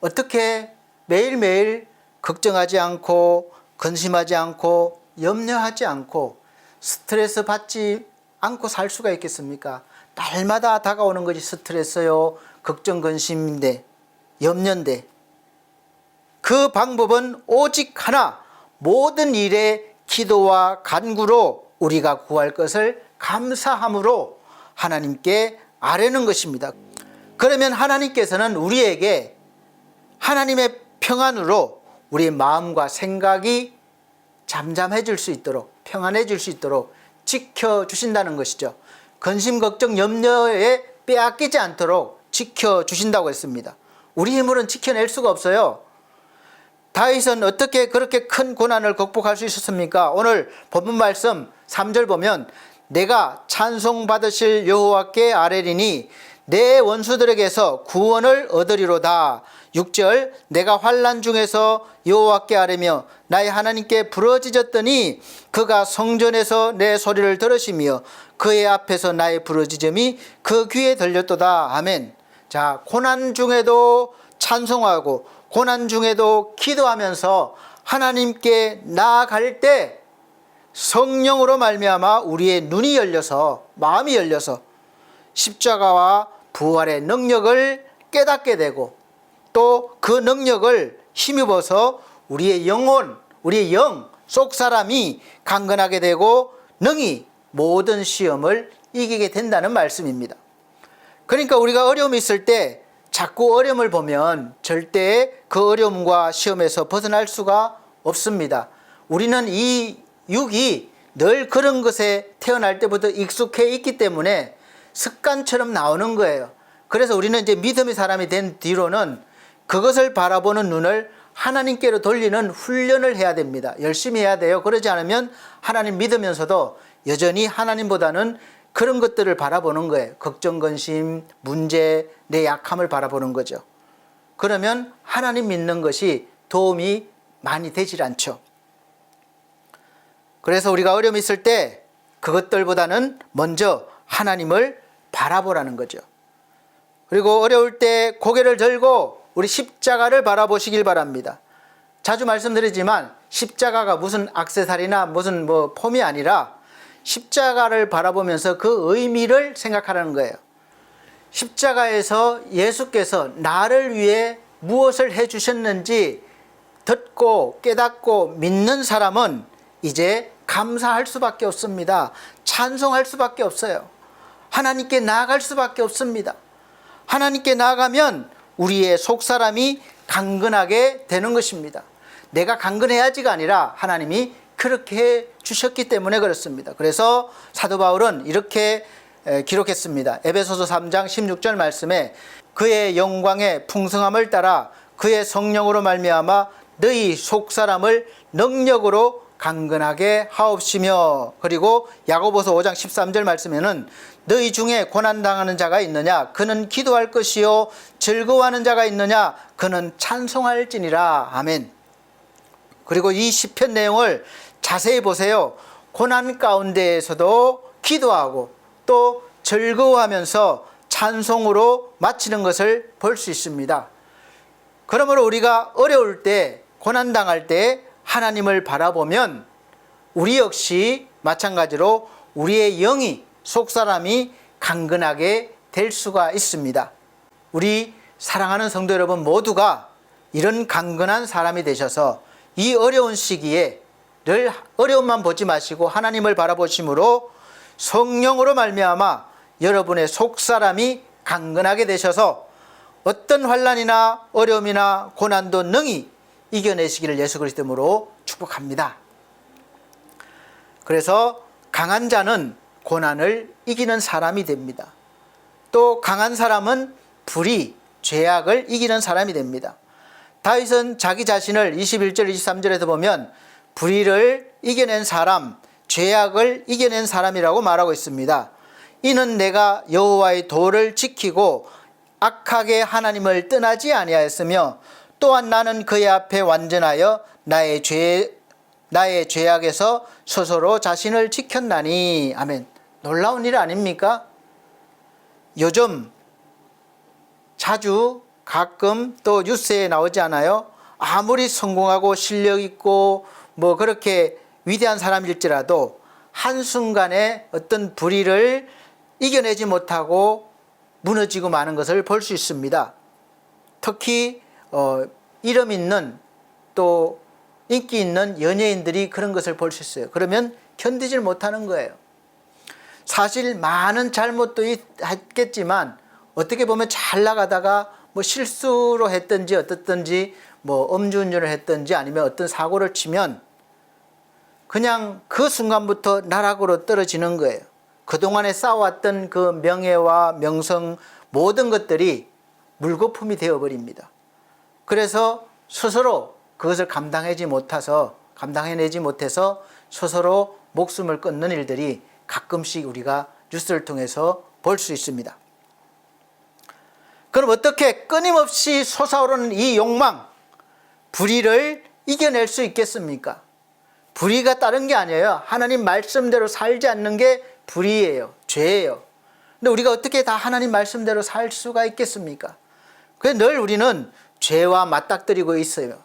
어떻게 매일매일 걱정하지 않고, 근심하지 않고, 염려하지 않고, 스트레스 받지 않고 살 수가 있겠습니까? 날마다 다가오는 것이 스트레스요, 걱정, 근심인데, 염려인데, 그 방법은 오직 하나, 모든 일에 기도와 간구로 우리가 구할 것을 감사함으로 하나님께 아뢰는 것입니다. 그러면 하나님께서는 우리에게 하나님의 평안으로 우리의 마음과 생각이 잠잠해질 수 있도록, 평안해질 수 있도록 지켜주신다는 것이죠. 근심, 걱정, 염려에 빼앗기지 않도록 지켜주신다고 했습니다. 우리 힘으로는 지켜낼 수가 없어요. 다윗은 어떻게 그렇게 큰 고난을 극복할 수 있었습니까? 오늘 본문 말씀 3절 보면 내가 찬송받으실 여호와께 아뢰리니 내 원수들에게서 구원을 얻으리로다. 6절 내가 환난 중에서 여호와께 아뢰며 나의 하나님께 부르짖었더니 그가 성전에서 내 소리를 들으시며 그의 앞에서 나의 부르짖음이 그 귀에 들렸도다. 아멘. 자, 고난 중에도 찬송하고 고난 중에도 기도하면서 하나님께 나아갈 때 성령으로 말미암아 우리의 눈이 열려서, 마음이 열려서 십자가와 부활의 능력을 깨닫게 되고 또 그 능력을 힘입어서 우리의 영혼, 우리의 영, 속 사람이 강건하게 되고 능히 모든 시험을 이기게 된다는 말씀입니다. 그러니까 우리가 어려움이 있을 때 자꾸 어려움을 보면 절대 그 어려움과 시험에서 벗어날 수가 없습니다. 우리는 이 육이 늘 그런 것에 태어날 때부터 익숙해 있기 때문에 습관처럼 나오는 거예요. 그래서 우리는 이제 믿음의 사람이 된 뒤로는 그것을 바라보는 눈을 하나님께로 돌리는 훈련을 해야 됩니다. 열심히 해야 돼요. 그러지 않으면 하나님 믿으면서도 여전히 하나님보다는 그런 것들을 바라보는 거예요. 걱정, 근심, 문제, 내 약함을 바라보는 거죠. 그러면 하나님 믿는 것이 도움이 많이 되질 않죠. 그래서 우리가 어려움이 있을 때 그것들보다는 먼저 하나님을 바라보라는 거죠. 그리고 어려울 때 고개를 들고 우리 십자가를 바라보시길 바랍니다. 자주 말씀드리지만 십자가가 무슨 액세서리나 무슨 폼이 아니라 십자가를 바라보면서 그 의미를 생각하라는 거예요. 십자가에서 예수께서 나를 위해 무엇을 해주셨는지 듣고 깨닫고 믿는 사람은 이제 감사할 수밖에 없습니다. 찬송할 수밖에 없어요. 하나님께 나아갈 수밖에 없습니다. 하나님께 나아가면 우리의 속사람이 강건하게 되는 것입니다. 내가 강건해야지가 아니라 하나님이 그렇게 해 주셨기 때문에 그렇습니다. 그래서 사도 바울은 이렇게 기록했습니다. 에베소서 3장 16절 말씀에 그의 영광의 풍성함을 따라 그의 성령으로 말미암아 너희 속사람을 능력으로 강건하게 하옵시며, 그리고 야고보서 5장 13절 말씀에는 너희 중에 고난당하는 자가 있느냐 그는 기도할 것이요 즐거워하는 자가 있느냐 그는 찬송할지니라. 아멘. 그리고 이 시편 내용을 자세히 보세요. 고난 가운데에서도 기도하고 또 즐거워하면서 찬송으로 마치는 것을 볼 수 있습니다. 그러므로 우리가 어려울 때, 고난당할 때 하나님을 바라보면 우리 역시 마찬가지로 우리의 영이, 속사람이 강건하게 될 수가 있습니다. 우리 사랑하는 성도 여러분 모두가 이런 강건한 사람이 되셔서 이 어려운 시기에 늘 어려움만 보지 마시고 하나님을 바라보심으로 성령으로 말미암아 여러분의 속사람이 강건하게 되셔서 어떤 환난이나 어려움이나 고난도 능히 이겨내시기를 예수 그리스도 이름으로 축복합니다. 그래서 강한 자는 고난을 이기는 사람이 됩니다. 또 강한 사람은 불의, 죄악을 이기는 사람이 됩니다. 다윗은 자기 자신을 21절, 23절에서 보면 불의를 이겨낸 사람, 죄악을 이겨낸 사람이라고 말하고 있습니다. 이는 내가 여호와의 도를 지키고 악하게 하나님을 떠나지 아니하였으며 또한 나는 그의 앞에 완전하여 나의 죄악에서 스스로 자신을 지켰나니. 아멘. 놀라운 일 아닙니까? 요즘 자주 가끔 또 뉴스에 나오지 않아요? 아무리 성공하고 실력 있고 그렇게 위대한 사람일지라도 한순간에 어떤 불의를 이겨내지 못하고 무너지고 마는 것을 볼 수 있습니다. 특히 이름 있는 또 인기 있는 연예인들이 그런 것을 볼 수 있어요. 그러면 견디질 못하는 거예요. 사실 많은 잘못도 했겠지만 어떻게 보면 잘 나가다가 뭐 실수로 했든지 어떻든지 뭐 음주운전을 했든지 아니면 어떤 사고를 치면 그냥 그 순간부터 나락으로 떨어지는 거예요. 그동안에 쌓아왔던 그 명예와 명성 모든 것들이 물거품이 되어버립니다. 그래서 스스로 그것을 감당해내지 못해서 스스로 목숨을 끊는 일들이 가끔씩 우리가 뉴스를 통해서 볼 수 있습니다. 그럼 어떻게 끊임없이 솟아오르는 이 욕망, 불의를 이겨낼 수 있겠습니까? 불의가 다른 게 아니에요. 하나님 말씀대로 살지 않는 게 불의예요. 죄예요. 근데 우리가 어떻게 다 하나님 말씀대로 살 수가 있겠습니까? 그래서 늘 우리는 죄와 맞닥뜨리고 있어요.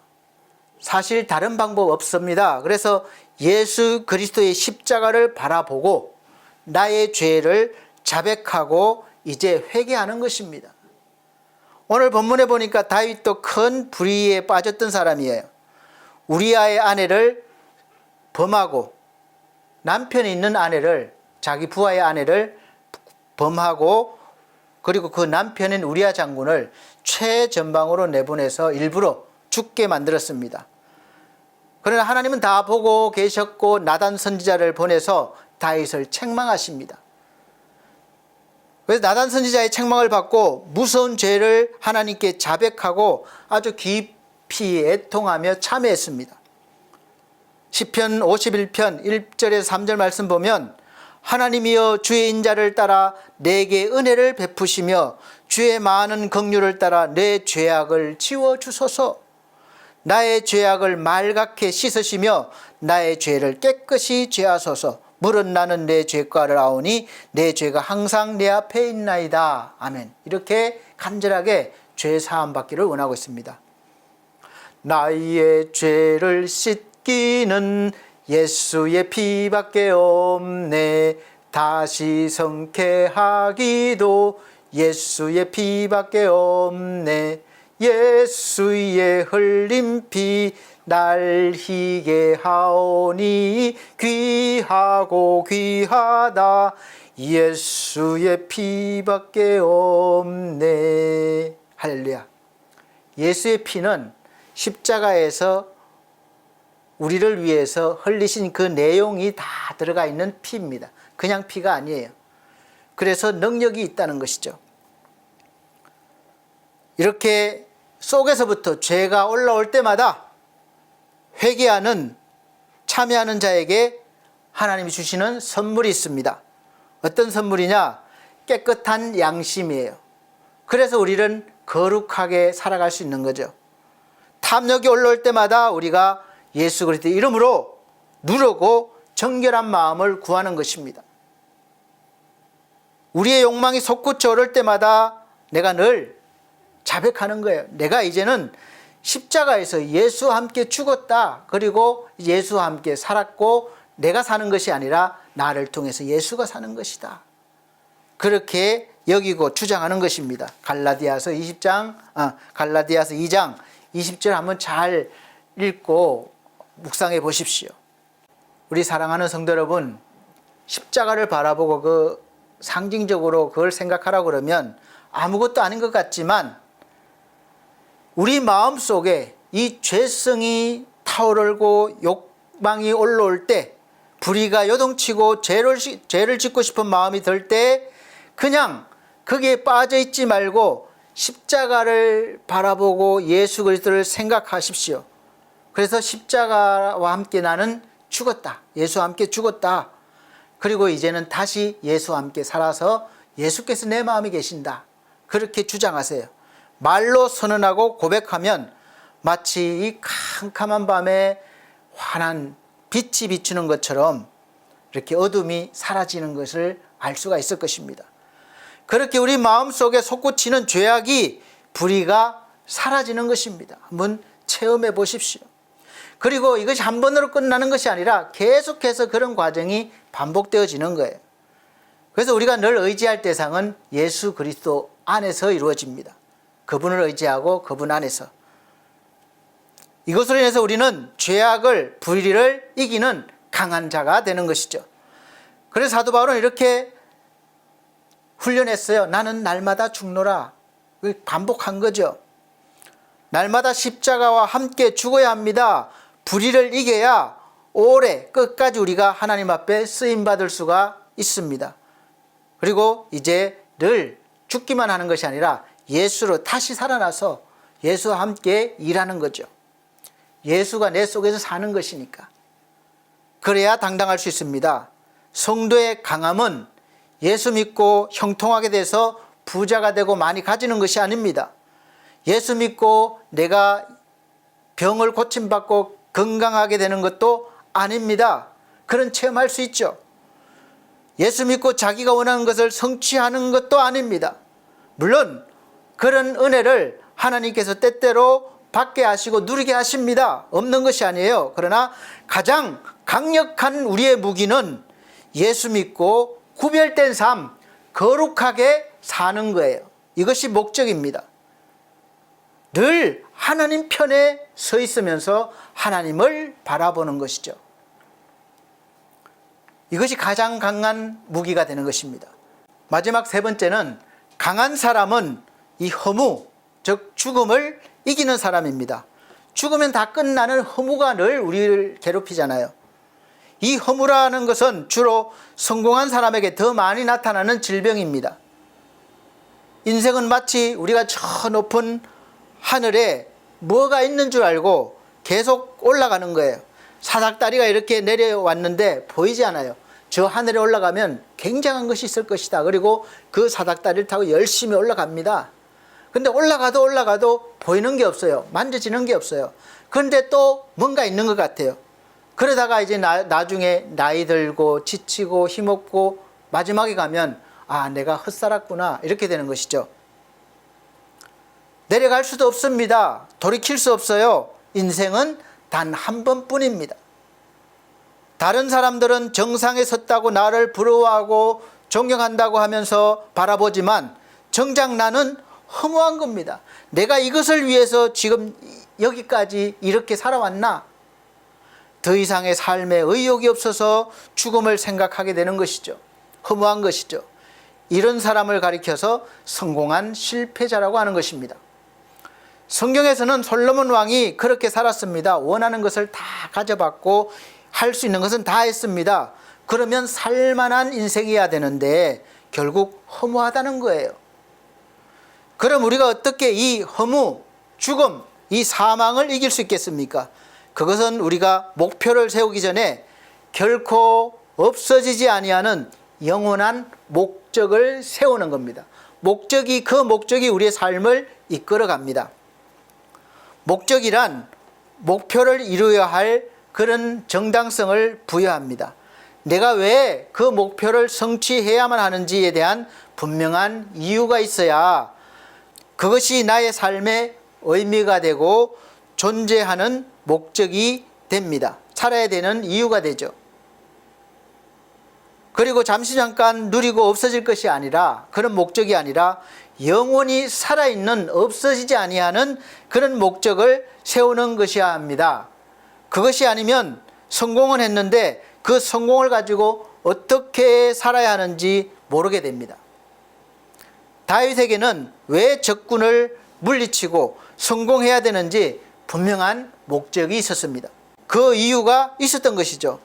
사실 다른 방법 없습니다. 그래서 예수 그리스도의 십자가를 바라보고 나의 죄를 자백하고 이제 회개하는 것입니다. 오늘 본문에 보니까 다윗도 큰 불의에 빠졌던 사람이에요. 우리아의 아내를 범하고 남편이 있는 아내를 자기 부하의 아내를 범하고 그리고 그 남편인 우리아 장군을 최전방으로 내보내서 일부러 죽게 만들었습니다. 그러나 하나님은 다 보고 계셨고 나단 선지자를 보내서 다윗을 책망하십니다. 그래서 나단 선지자의 책망을 받고 무서운 죄를 하나님께 자백하고 아주 깊이 애통하며 참회했습니다. 시편 51편 1절에서 3절 말씀 보면 하나님이여 주의 인자를 따라 내게 은혜를 베푸시며 주의 많은 긍휼을 따라 내 죄악을 지워주소서. 나의 죄악을 말갛게 씻으시며 나의 죄를 깨끗이 제하소서. 물은 나는 내 죄과를 아오니 내 죄가 항상 내 앞에 있나이다. 아멘. 이렇게 간절하게 죄 사함 받기를 원하고 있습니다. 나의 죄를 씻기는 예수의 피밖에 없네. 다시 성쾌하기도 예수의 피밖에 없네. 예수의 흘린 피 날 희게 하오니 귀하고 귀하다. 예수의 피밖에 없네. 할렐루야. 예수의 피는 십자가에서 우리를 위해서 흘리신 그 내용이 다 들어가 있는 피입니다. 그냥 피가 아니에요. 그래서 능력이 있다는 것이죠. 이렇게 속에서부터 죄가 올라올 때마다 회개하는, 참여하는 자에게 하나님이 주시는 선물이 있습니다. 어떤 선물이냐? 깨끗한 양심이에요. 그래서 우리는 거룩하게 살아갈 수 있는 거죠. 탐욕이 올라올 때마다 우리가 예수 그리스도의 이름으로 누르고 정결한 마음을 구하는 것입니다. 우리의 욕망이 솟구쳐 오를 때마다 내가 늘 자백하는 거예요. 내가 이제는 십자가에서 예수와 함께 죽었다. 그리고 예수와 함께 살았고 내가 사는 것이 아니라 나를 통해서 예수가 사는 것이다. 그렇게 여기고 주장하는 것입니다. 갈라디아서 2장 20절 한번 잘 읽고 묵상해 보십시오. 우리 사랑하는 성도 여러분, 십자가를 바라보고 그 상징적으로 그걸 생각하라고 그러면 아무것도 아닌 것 같지만 우리 마음속에 이 죄성이 타오르고 욕망이 올라올 때, 불의가 요동치고 죄를 짓고 싶은 마음이 들 때 그냥 거기에 빠져 있지 말고 십자가를 바라보고 예수 그리스도를 생각하십시오. 그래서 십자가와 함께 나는 죽었다. 예수와 함께 죽었다. 그리고 이제는 다시 예수와 함께 살아서 예수께서 내 마음에 계신다. 그렇게 주장하세요. 말로 선언하고 고백하면 마치 이 캄캄한 밤에 환한 빛이 비추는 것처럼 이렇게 어둠이 사라지는 것을 알 수가 있을 것입니다. 그렇게 우리 마음속에 솟구치는 죄악이, 불의가 사라지는 것입니다. 한번 체험해 보십시오. 그리고 이것이 한 번으로 끝나는 것이 아니라 계속해서 그런 과정이 반복되어지는 거예요. 그래서 우리가 늘 의지할 대상은 예수 그리스도 안에서 이루어집니다. 그분을 의지하고 그분 안에서. 이것으로 인해서 우리는 죄악을, 불의를 이기는 강한 자가 되는 것이죠. 그래서 사도 바울은 이렇게 훈련했어요. 나는 날마다 죽노라. 반복한 거죠. 날마다 십자가와 함께 죽어야 합니다. 불의를 이겨야 오래 끝까지 우리가 하나님 앞에 쓰임받을 수가 있습니다. 그리고 이제 늘 죽기만 하는 것이 아니라 예수로 다시 살아나서 예수와 함께 일하는 거죠. 예수가 내 속에서 사는 것이니까. 그래야 당당할 수 있습니다. 성도의 강함은 예수 믿고 형통하게 돼서 부자가 되고 많이 가지는 것이 아닙니다. 예수 믿고 내가 병을 고침받고 건강하게 되는 것도 아닙니다. 그런 체험할 수 있죠. 예수 믿고 자기가 원하는 것을 성취하는 것도 아닙니다. 물론 그런 은혜를 하나님께서 때때로 받게 하시고 누리게 하십니다. 없는 것이 아니에요. 그러나 가장 강력한 우리의 무기는 예수 믿고 구별된 삶, 거룩하게 사는 거예요. 이것이 목적입니다. 늘 하나님 편에 서 있으면서 하나님을 바라보는 것이죠. 이것이 가장 강한 무기가 되는 것입니다. 마지막 세 번째는 강한 사람은 이 허무, 즉 죽음을 이기는 사람입니다. 죽으면 다 끝나는 허무가 늘 우리를 괴롭히잖아요. 이 허무라는 것은 주로 성공한 사람에게 더 많이 나타나는 질병입니다. 인생은 마치 우리가 저 높은 하늘에 뭐가 있는 줄 알고 계속 올라가는 거예요. 사닥다리가 이렇게 내려왔는데 보이지 않아요. 저 하늘에 올라가면 굉장한 것이 있을 것이다. 그리고 그 사닥다리를 타고 열심히 올라갑니다. 근데 올라가도 보이는 게 없어요. 만져지는 게 없어요. 그런데 또 뭔가 있는 것 같아요. 그러다가 이제 나중에 나이 들고 지치고 힘없고 마지막에 가면 아, 내가 헛살았구나 이렇게 되는 것이죠. 내려갈 수도 없습니다. 돌이킬 수 없어요. 인생은 단 한 번뿐입니다. 다른 사람들은 정상에 섰다고 나를 부러워하고 존경한다고 하면서 바라보지만 정작 나는 허무한 겁니다. 내가 이것을 위해서 지금 여기까지 이렇게 살아왔나? 더 이상의 삶에 의욕이 없어서 죽음을 생각하게 되는 것이죠. 허무한 것이죠. 이런 사람을 가리켜서 성공한 실패자라고 하는 것입니다. 성경에서는 솔로몬 왕이 그렇게 살았습니다. 원하는 것을 다 가져봤고 할 수 있는 것은 다 했습니다. 그러면 살만한 인생이어야 되는데 결국 허무하다는 거예요. 그럼 우리가 어떻게 이 허무, 죽음, 이 사망을 이길 수 있겠습니까? 그것은 우리가 목표를 세우기 전에 결코 없어지지 아니하는 영원한 목적을 세우는 겁니다. 그 목적이 우리의 삶을 이끌어 갑니다. 목적이란 목표를 이루어야 할 그런 정당성을 부여합니다. 내가 왜 그 목표를 성취해야만 하는지에 대한 분명한 이유가 있어야 그것이 나의 삶의 의미가 되고 존재하는 목적이 됩니다. 살아야 되는 이유가 되죠. 그리고 잠시 잠깐 누리고 없어질 것이 아니라 그런 목적이 아니라 영원히 살아있는 없어지지 아니하는 그런 목적을 세우는 것이어야 합니다. 그것이 아니면 성공은 했는데 그 성공을 가지고 어떻게 살아야 하는지 모르게 됩니다. 다윗에게는 왜 적군을 물리치고 성공해야 되는지 분명한 목적이 있었습니다. 그 이유가 있었던 것이죠.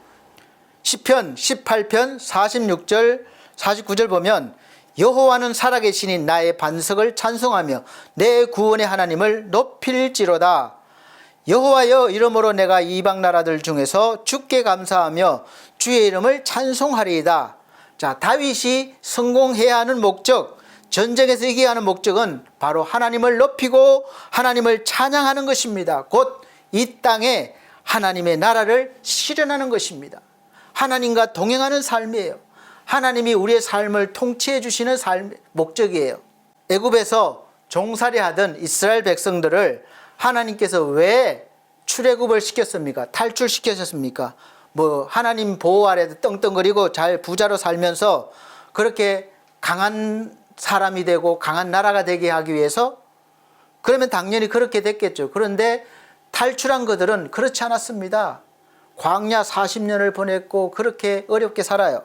시편 18편 46절 49절 보면 여호와는 살아계시니 나의 반석을 찬송하며 내 구원의 하나님을 높일지로다. 여호와여 이름으로 내가 이방 나라들 중에서 주께 감사하며 주의 이름을 찬송하리이다. 자, 다윗이 성공해야 하는 목적, 전쟁에서 이겨야 하는 목적은 바로 하나님을 높이고 하나님을 찬양하는 것입니다. 곧 이 땅에 하나님의 나라를 실현하는 것입니다. 하나님과 동행하는 삶이에요. 하나님이 우리의 삶을 통치해 주시는 목적이에요. 애굽에서 종살이하던 이스라엘 백성들을 하나님께서 왜 출애굽을 시켰습니까? 탈출시켰습니까? 하나님 보호 아래 떵떵거리고 잘 부자로 살면서 그렇게 강한 사람이 되고 강한 나라가 되게 하기 위해서? 그러면 당연히 그렇게 됐겠죠. 그런데 탈출한 그들은 그렇지 않았습니다. 광야 40년을 보냈고 그렇게 어렵게 살아요.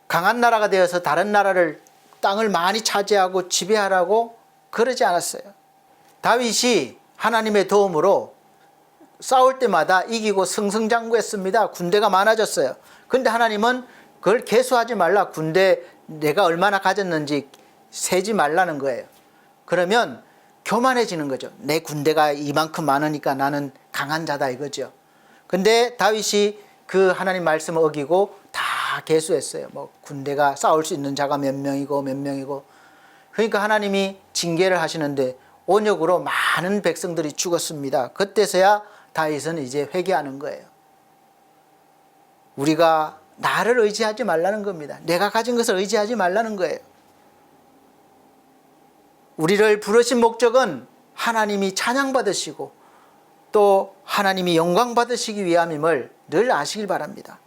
강한 나라가 되어서 다른 나라를 땅을 많이 차지하고 지배하라고 그러지 않았어요. 다윗이 하나님의 도움으로 싸울 때마다 이기고 승승장구했습니다. 군대가 많아졌어요. 그런데 하나님은 그걸 계수하지 말라. 군대 내가 얼마나 가졌는지 세지 말라는 거예요. 그러면 교만해지는 거죠. 내 군대가 이만큼 많으니까 나는 강한 자다 이거죠. 근데 다윗이 그 하나님 말씀을 어기고 다 계수했어요. 뭐 군대가 싸울 수 있는 자가 몇 명이고 몇 명이고. 그러니까 하나님이 징계를 하시는데 온역으로 많은 백성들이 죽었습니다. 그때서야 다윗은 이제 회개하는 거예요. 우리가 나를 의지하지 말라는 겁니다. 내가 가진 것을 의지하지 말라는 거예요. 우리를 부르신 목적은 하나님이 찬양받으시고 또 하나님이 영광 받으시기 위함임을 늘 아시길 바랍니다.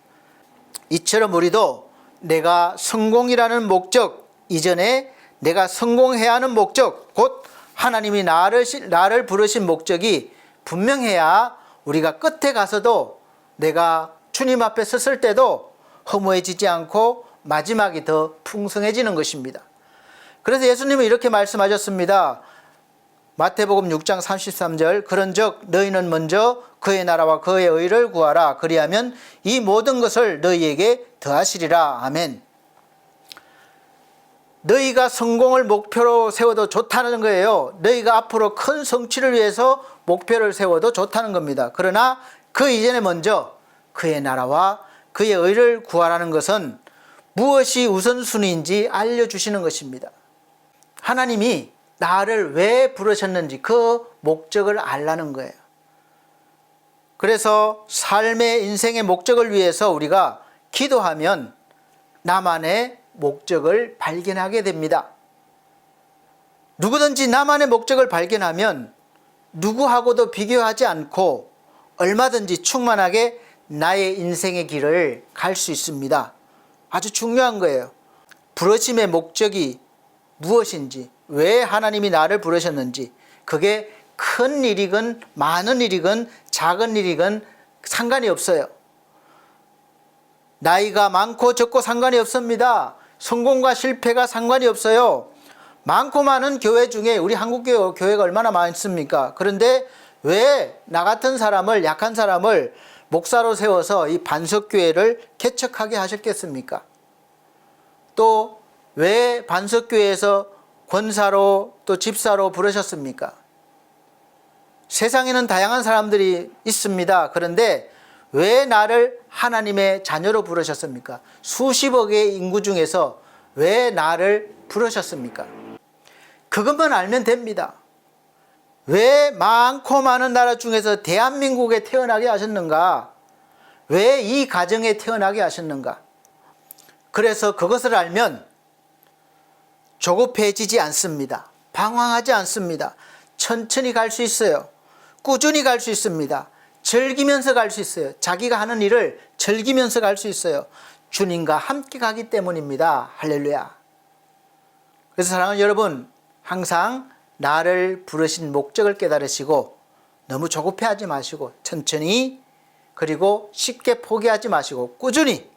이처럼 우리도 내가 성공이라는 목적 이전에 내가 성공해야 하는 목적, 곧 하나님이 나를 부르신 목적이 분명해야 우리가 끝에 가서도 내가 주님 앞에 섰을 때도 허무해지지 않고 마지막이 더 풍성해지는 것입니다. 그래서 예수님은 이렇게 말씀하셨습니다. 마태복음 6장 33절 그런즉 너희는 먼저 그의 나라와 그의 의를 구하라. 그리하면 이 모든 것을 너희에게 더하시리라. 아멘. 너희가 성공을 목표로 세워도 좋다는 거예요. 너희가 앞으로 큰 성취를 위해서 목표를 세워도 좋다는 겁니다. 그러나 그 이전에 먼저 그의 나라와 그의 의를 구하라는 것은 무엇이 우선순위인지 알려주시는 것입니다. 하나님이 나를 왜 부르셨는지 그 목적을 알라는 거예요. 그래서 삶의 인생의 목적을 위해서 우리가 기도하면 나만의 목적을 발견하게 됩니다. 누구든지 나만의 목적을 발견하면 누구하고도 비교하지 않고 얼마든지 충만하게 나의 인생의 길을 갈 수 있습니다. 아주 중요한 거예요. 부르심의 목적이 무엇인지, 왜 하나님이 나를 부르셨는지, 그게 큰 일이건 많은 일이건 작은 일이건 상관이 없어요. 나이가 많고 적고 상관이 없습니다. 성공과 실패가 상관이 없어요. 많고 많은 교회 중에 우리 한국 교회가 얼마나 많습니까? 그런데 왜 나 같은 사람을, 약한 사람을 목사로 세워서 이 반석교회를 개척하게 하셨겠습니까? 또 왜 반석교회에서 권사로 또 집사로 부르셨습니까? 세상에는 다양한 사람들이 있습니다. 그런데 왜 나를 하나님의 자녀로 부르셨습니까? 수십억의 인구 중에서 왜 나를 부르셨습니까? 그것만 알면 됩니다. 왜 많고 많은 나라 중에서 대한민국에 태어나게 하셨는가? 왜 이 가정에 태어나게 하셨는가? 그래서 그것을 알면 조급해지지 않습니다. 방황하지 않습니다. 천천히 갈 수 있어요. 꾸준히 갈 수 있습니다. 즐기면서 갈 수 있어요. 자기가 하는 일을 즐기면서 갈 수 있어요. 주님과 함께 가기 때문입니다. 할렐루야. 그래서 사랑하는 여러분, 항상 나를 부르신 목적을 깨달으시고 너무 조급해하지 마시고 천천히, 그리고 쉽게 포기하지 마시고 꾸준히,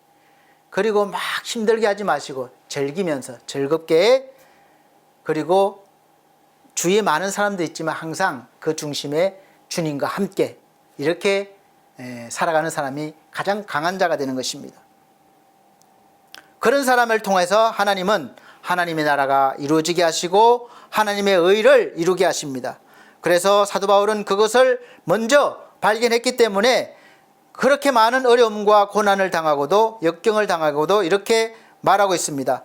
그리고 막 힘들게 하지 마시고 즐기면서 즐겁게, 그리고 주위에 많은 사람도 있지만 항상 그 중심에 주님과 함께 이렇게 살아가는 사람이 가장 강한 자가 되는 것입니다. 그런 사람을 통해서 하나님은 하나님의 나라가 이루어지게 하시고 하나님의 의를 이루게 하십니다. 그래서 사도 바울은 그것을 먼저 발견했기 때문에 그렇게 많은 어려움과 고난을 당하고도, 역경을 당하고도 이렇게 말하고 있습니다.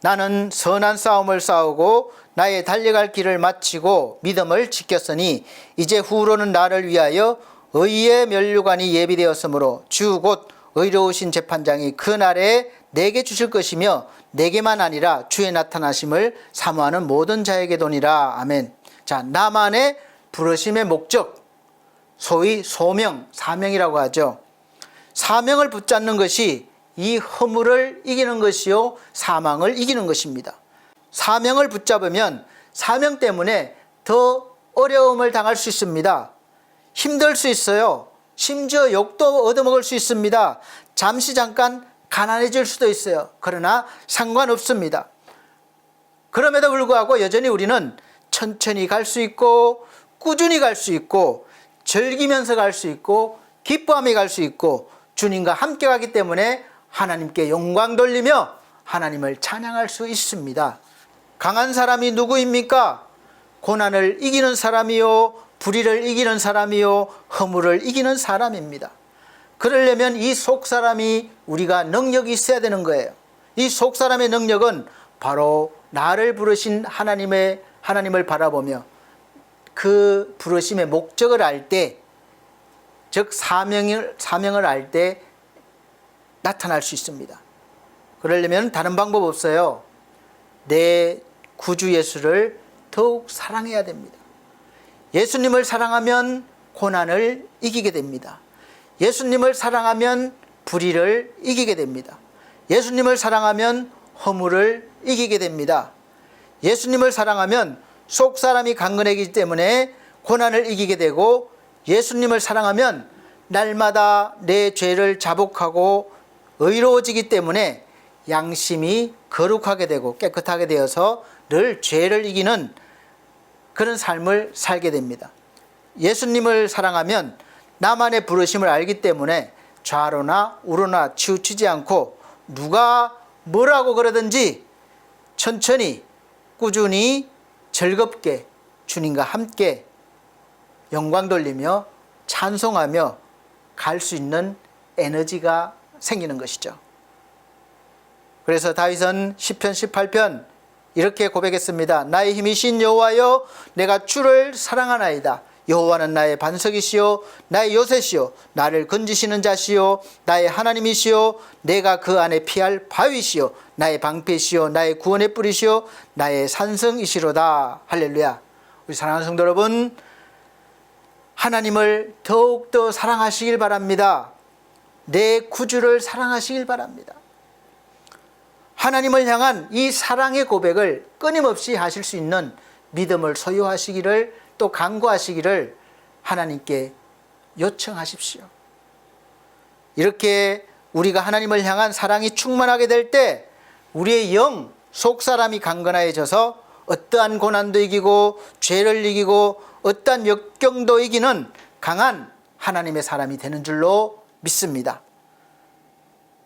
나는 선한 싸움을 싸우고 나의 달려갈 길을 마치고 믿음을 지켰으니 이제 후로는 나를 위하여 의의 면류관이 예비되었으므로 주 곧 의로우신 재판장이 그 날에 내게 주실 것이며 내게만 아니라 주의 나타나심을 사모하는 모든 자에게 도니라. 아멘. 자, 나만의 부르심의 목적, 소위 소명, 사명이라고 하죠. 사명을 붙잡는 것이 이 허물을 이기는 것이요 사망을 이기는 것입니다. 사명을 붙잡으면 사명 때문에 더 어려움을 당할 수 있습니다. 힘들 수 있어요. 심지어 욕도 얻어먹을 수 있습니다. 잠시 잠깐 가난해질 수도 있어요. 그러나 상관없습니다. 그럼에도 불구하고 여전히 우리는 천천히 갈 수 있고 꾸준히 갈 수 있고 즐기면서 갈 수 있고 기뻐하며 갈 수 있고 주님과 함께 가기 때문에 하나님께 영광 돌리며 하나님을 찬양할 수 있습니다. 강한 사람이 누구입니까? 고난을 이기는 사람이요, 불의를 이기는 사람이요, 허물을 이기는 사람입니다. 그러려면 이 속사람이 우리가 능력이 있어야 되는 거예요. 이 속사람의 능력은 바로 나를 부르신 하나님을 바라보며 그 부르심의 목적을 알 때, 즉 사명을 알 때 나타날 수 있습니다. 그러려면 다른 방법 없어요. 내 구주 예수를 더욱 사랑해야 됩니다. 예수님을 사랑하면 고난을 이기게 됩니다. 예수님을 사랑하면 불의를 이기게 됩니다. 예수님을 사랑하면 허물을 이기게 됩니다. 예수님을 사랑하면 속사람이 강건해지기 때문에 고난을 이기게 되고, 예수님을 사랑하면 날마다 내 죄를 자복하고 의로워지기 때문에 양심이 거룩하게 되고 깨끗하게 되어서 늘 죄를 이기는 그런 삶을 살게 됩니다. 예수님을 사랑하면 나만의 부르심을 알기 때문에 좌로나 우로나 치우치지 않고 누가 뭐라고 그러든지 천천히 꾸준히 즐겁게 주님과 함께 영광 돌리며 찬송하며 갈 수 있는 에너지가 생기는 것이죠. 그래서 다윗은 시편 18편 이렇게 고백했습니다. 나의 힘이신 여호와여, 내가 주를 사랑하나이다. 여호와는 나의 반석이시요 나의 요새시요 나를 건지시는 자시요 나의 하나님이시요 내가 그 안에 피할 바위시요 나의 방패시요 나의 구원의 뿌리시요 나의 산성이시로다. 할렐루야. 우리 사랑하는 성도 여러분, 하나님을 더욱더 사랑하시길 바랍니다. 내 구주를 사랑하시길 바랍니다. 하나님을 향한 이 사랑의 고백을 끊임없이 하실 수 있는 믿음을 소유하시기를, 또 간구하시기를 하나님께 요청하십시오. 이렇게 우리가 하나님을 향한 사랑이 충만하게 될 때 우리의 영, 속사람이 강건해져서 어떠한 고난도 이기고 죄를 이기고 어떠한 역경도 이기는 강한 하나님의 사람이 되는 줄로 믿습니다.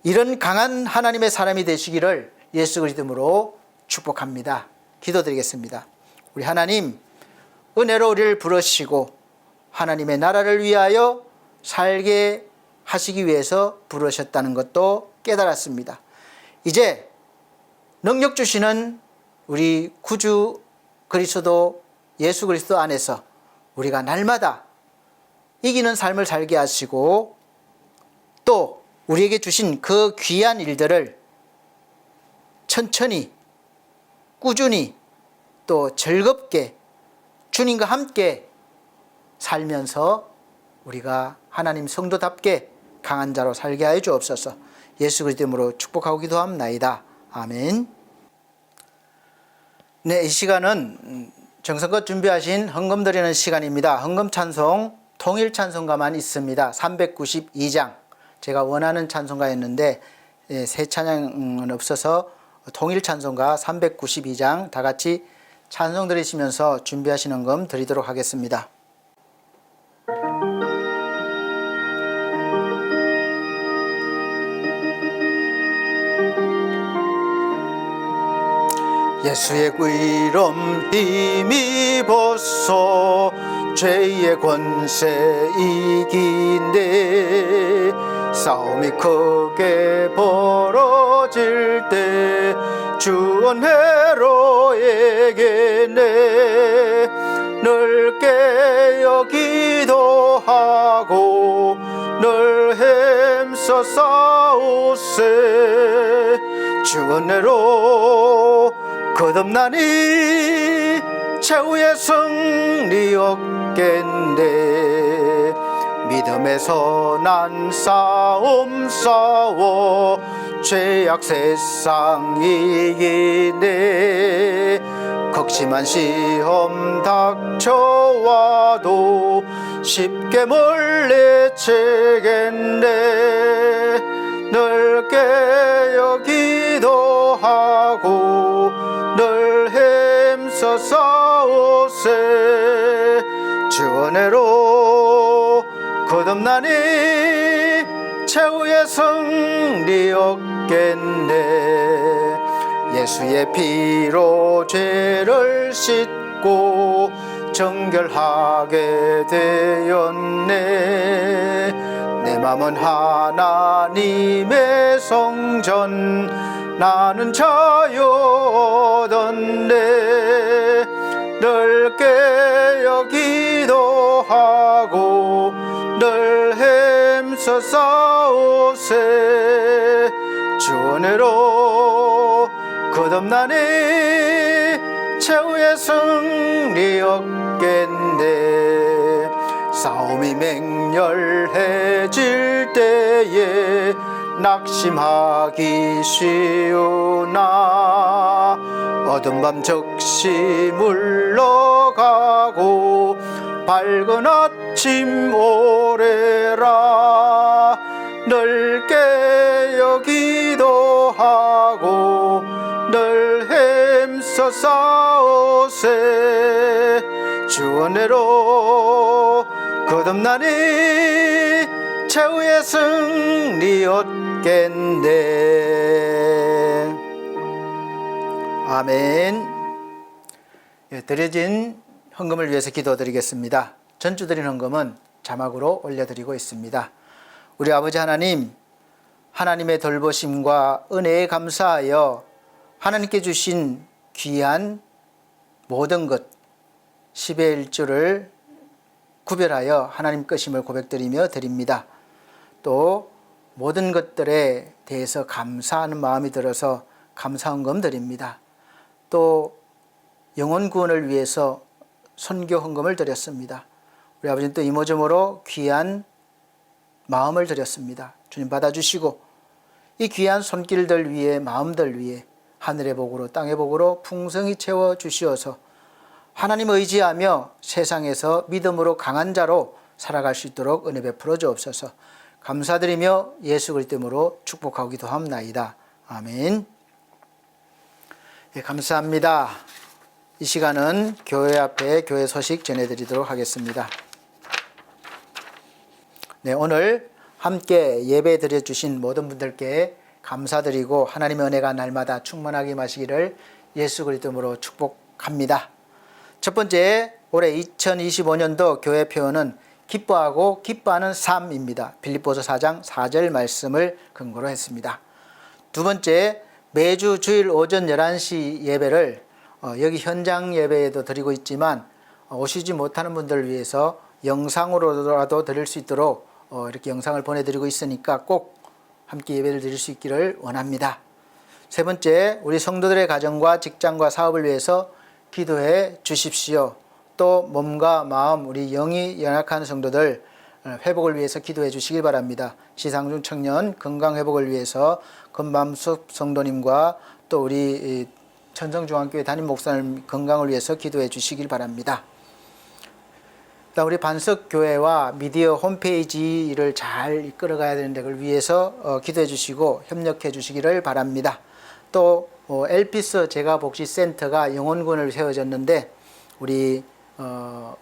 이런 강한 하나님의 사람이 되시기를 예수 그리스도로 축복합니다. 기도드리겠습니다. 우리 하나님, 은혜로 우리를 부르시고 하나님의 나라를 위하여 살게 하시기 위해서 부르셨다는 것도 깨달았습니다. 이제 능력 주시는 우리 구주 그리스도 예수 그리스도 안에서 우리가 날마다 이기는 삶을 살게 하시고, 또 우리에게 주신 그 귀한 일들을 천천히 꾸준히 또 즐겁게 주님과 함께 살면서 우리가 하나님 성도답게 강한 자로 살게 하여 주옵소서. 예수 그리스도 이름으로 축복하고 기도합나이다. 아멘. 네, 이 시간은 정성껏 준비하신 헌금 드리는 시간입니다. 헌금 찬송 통일 찬송가만 있습니다. 392장. 제가 원하는 찬송가였는데 새 찬양은 없어서 통일 찬송가 392장 다 같이 찬송 드리시면서 준비하신 헌금 드리도록 하겠습니다. 예수의 의로움 힘입어서 죄의 권세 이긴데, 싸움이 크게 벌어질 때 주 은혜로 얘기네. 늘 깨어 기도하고 늘 힘써 싸우세. 주 은혜로 거듭나니 최후의 승리 얻겠네. 믿음에서 난 싸움 싸워 죄악 세상 이기네. 극심한 시험 닥쳐와도 쉽게 물리치겠네. 늘 깨어 기도하고 늘 힘써 싸우세. 주 은혜로 거듭나니 최후의 승리 얻겠네. 예수의 피로 죄를 씻고 정결하게 되었네. 내 맘은 하나님의 성전, 나는 자유 얻었네. 늘 깨어 기도하고 늘 힘써 싸우세. 주 은혜로 거듭나니 최후의 승리 얻겠네. 싸움이 맹렬해질 때에 낙심하기 쉬우나 어두운 밤 적시 물러가고 밝은 아침 오래라. 늘 깨어 기도하고 늘 힘써 싸우세. 주 은혜로 거듭나니 최후의 승리 얻겠네. 아멘. 드려진 헌금을 위해서 기도드리겠습니다. 전주 드린 헌금은 자막으로 올려드리고 있습니다. 우리 아버지 하나님, 하나님의 돌보심과 은혜에 감사하여 하나님께 주신 귀한 모든 것 10의 1조를 구별하여 하나님 것임을 고백드리며 드립니다. 또 모든 것들에 대해서 감사하는 마음이 들어서 감사헌금 드립니다. 또 영혼 구원을 위해서 선교 헌금을 드렸습니다. 우리 아버지는 또 이모저모로 귀한 마음을 드렸습니다. 주님 받아주시고 이 귀한 손길들 위에, 마음들 위에 하늘의 복으로 땅의 복으로 풍성히 채워 주시어서 하나님 의지하며 세상에서 믿음으로 강한 자로 살아갈 수 있도록 은혜 베풀어 주옵소서. 감사드리며 예수 그리스도 이름으로 축복하고 기도합나이다. 아멘. 예, 감사합니다. 이 시간은 교회 앞에 교회 소식 전해드리도록 하겠습니다. 네, 오늘 함께 예배 드려주신 모든 분들께 감사드리고 하나님의 은혜가 날마다 충만하게 마시기를 예수 그리스도 이름으로 축복합니다. 첫 번째, 올해 2025년도 교회 표어는 기뻐하고 기뻐하는 삶입니다. 빌립보서 4장 4절 말씀을 근거로 했습니다. 두 번째, 매주 주일 오전 11시 예배를 여기 현장 예배에도 드리고 있지만 오시지 못하는 분들을 위해서 영상으로라도 드릴 수 있도록 이렇게 영상을 보내드리고 있으니까 꼭 함께 예배를 드릴 수 있기를 원합니다. 세 번째, 우리 성도들의 가정과 직장과 사업을 위해서 기도해 주십시오. 또 몸과 마음, 우리 영이 연약한 성도들 회복을 위해서 기도해 주시기 바랍니다. 시상중 청년 건강 회복을 위해서 금밤숙 성도님과 또 우리 천성중앙교회 담임 목사님 건강을 위해서 기도해 주시길 바랍니다. 우리 반석교회와 미디어 홈페이지를 잘 이끌어가야 되는데 그걸 위해서 기도해 주시고 협력해 주시기를 바랍니다. 또 엘피스 재가복지센터가 영혼군을 세워졌는데 우리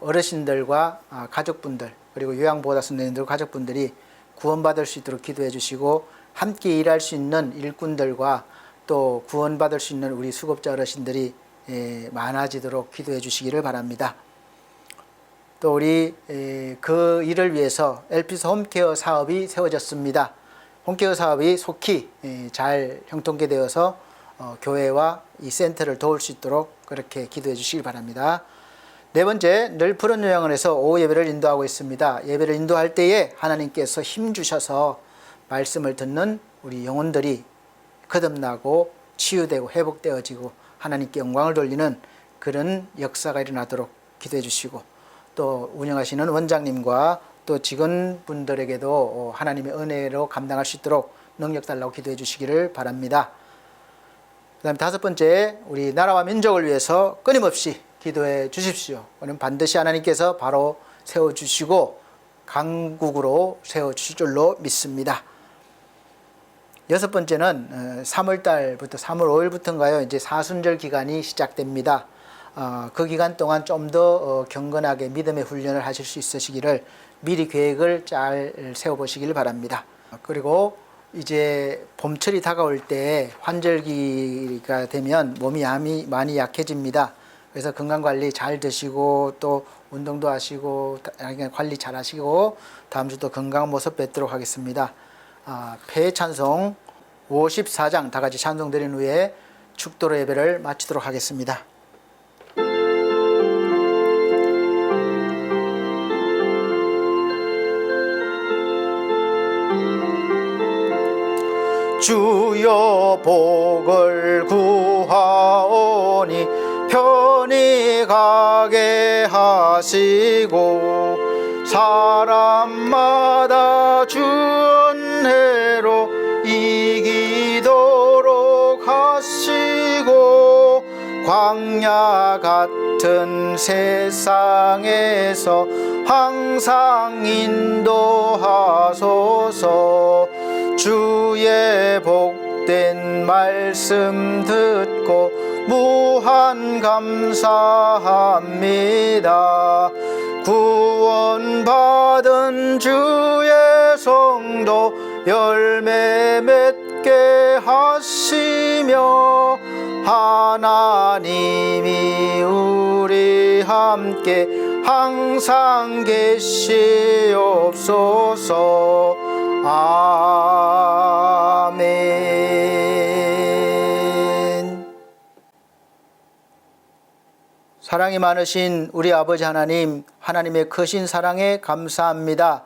어르신들과 가족분들 그리고 요양보호사선생님들 가족분들이 구원받을 수 있도록 기도해 주시고 함께 일할 수 있는 일꾼들과 또 구원받을 수 있는 우리 수급자 어르신들이 많아지도록 기도해 주시기를 바랍니다. 또 우리 그 일을 위해서 엘피스 홈케어 사업이 세워졌습니다. 홈케어 사업이 속히 잘 형통되어서 교회와 이 센터를 도울 수 있도록 그렇게 기도해 주시기 바랍니다. 네 번째, 늘 푸른 요양원에서 오후 예배를 인도하고 있습니다. 예배를 인도할 때에 하나님께서 힘 주셔서 말씀을 듣는 우리 영혼들이 거듭나고 치유되고 회복되어지고 하나님께 영광을 돌리는 그런 역사가 일어나도록 기도해 주시고 또 운영하시는 원장님과 또 직원분들에게도 하나님의 은혜로 감당할 수 있도록 능력 달라고 기도해 주시기를 바랍니다. 그다음 다섯 번째, 우리 나라와 민족을 위해서 끊임없이 기도해 주십시오. 오늘 반드시 하나님께서 바로 세워주시고 강국으로 세워주실 줄로 믿습니다. 여섯 번째는 3월 달부터 3월 5일부터인가요? 이제 사순절 기간이 시작됩니다. 그 기간 동안 좀 더 경건하게 믿음의 훈련을 하실 수 있으시기를 미리 계획을 잘 세워보시길 바랍니다. 그리고 이제 봄철이 다가올 때 환절기가 되면 몸이 많이 약해집니다. 그래서 건강관리 잘 드시고 또 운동도 하시고 관리 잘 하시고 다음 주도 건강한 모습 뵙도록 하겠습니다. 폐 찬송 54장 다 같이 찬송 드린 후에 축도로 예배를 마치도록 하겠습니다. 주여 복을 구하오니 편히 가게 하시고 사람마다 주 은혜로 이기도록 하시고 광야 같은 세상에서 항상 인도하소서. 주의 복된 말씀 듣고 무한 감사합니다. 구원받은 주의 성도 열매 맺게 하시며 하나님이 우리 함께 항상 계시옵소서. 아멘. 사랑이 많으신 우리 아버지 하나님, 하나님의 크신 사랑에 감사합니다.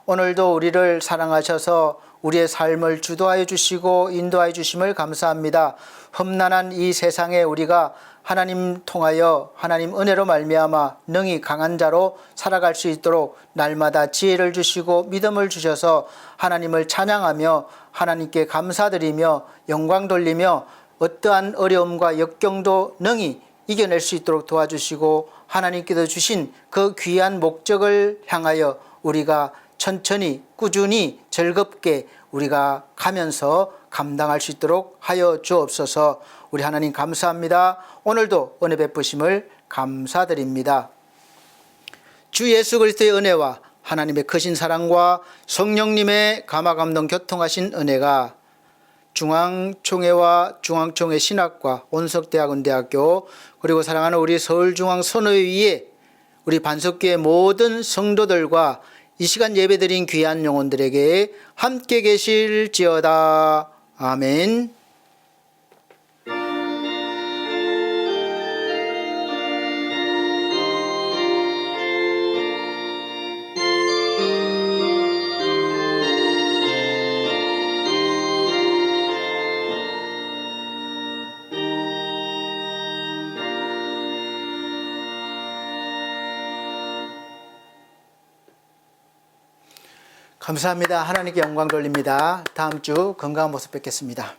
오늘도 우리를 사랑하셔서 우리의 삶을 주도하여 주시고 인도하여 주심을 감사합니다. 험난한 이 세상에 우리가 하나님 통하여 하나님 은혜로 말미암아 능히 강한 자로 살아갈 수 있도록 날마다 지혜를 주시고 믿음을 주셔서 하나님을 찬양하며 하나님께 감사드리며 영광 돌리며 어떠한 어려움과 역경도 능히 이겨낼 수 있도록 도와주시고 하나님께서 주신 그 귀한 목적을 향하여 우리가 천천히 꾸준히 즐겁게 우리가 가면서 감당할 수 있도록 하여 주옵소서. 우리 하나님 감사합니다. 오늘도 은혜 베푸심을 감사드립니다. 주 예수 그리스도의 은혜와 하나님의 크신 사랑과 성령님의 감화감동 교통하신 은혜가 중앙총회와 중앙총회 신학과 온석대학원대학교 그리고 사랑하는 우리 서울중앙선교회 우리 반석교회 모든 성도들과 이 시간 예배드린 귀한 영혼들에게 함께 계실지어다. 아멘. 감사합니다. 하나님께 영광 돌립니다. 다음 주 건강한 모습 뵙겠습니다.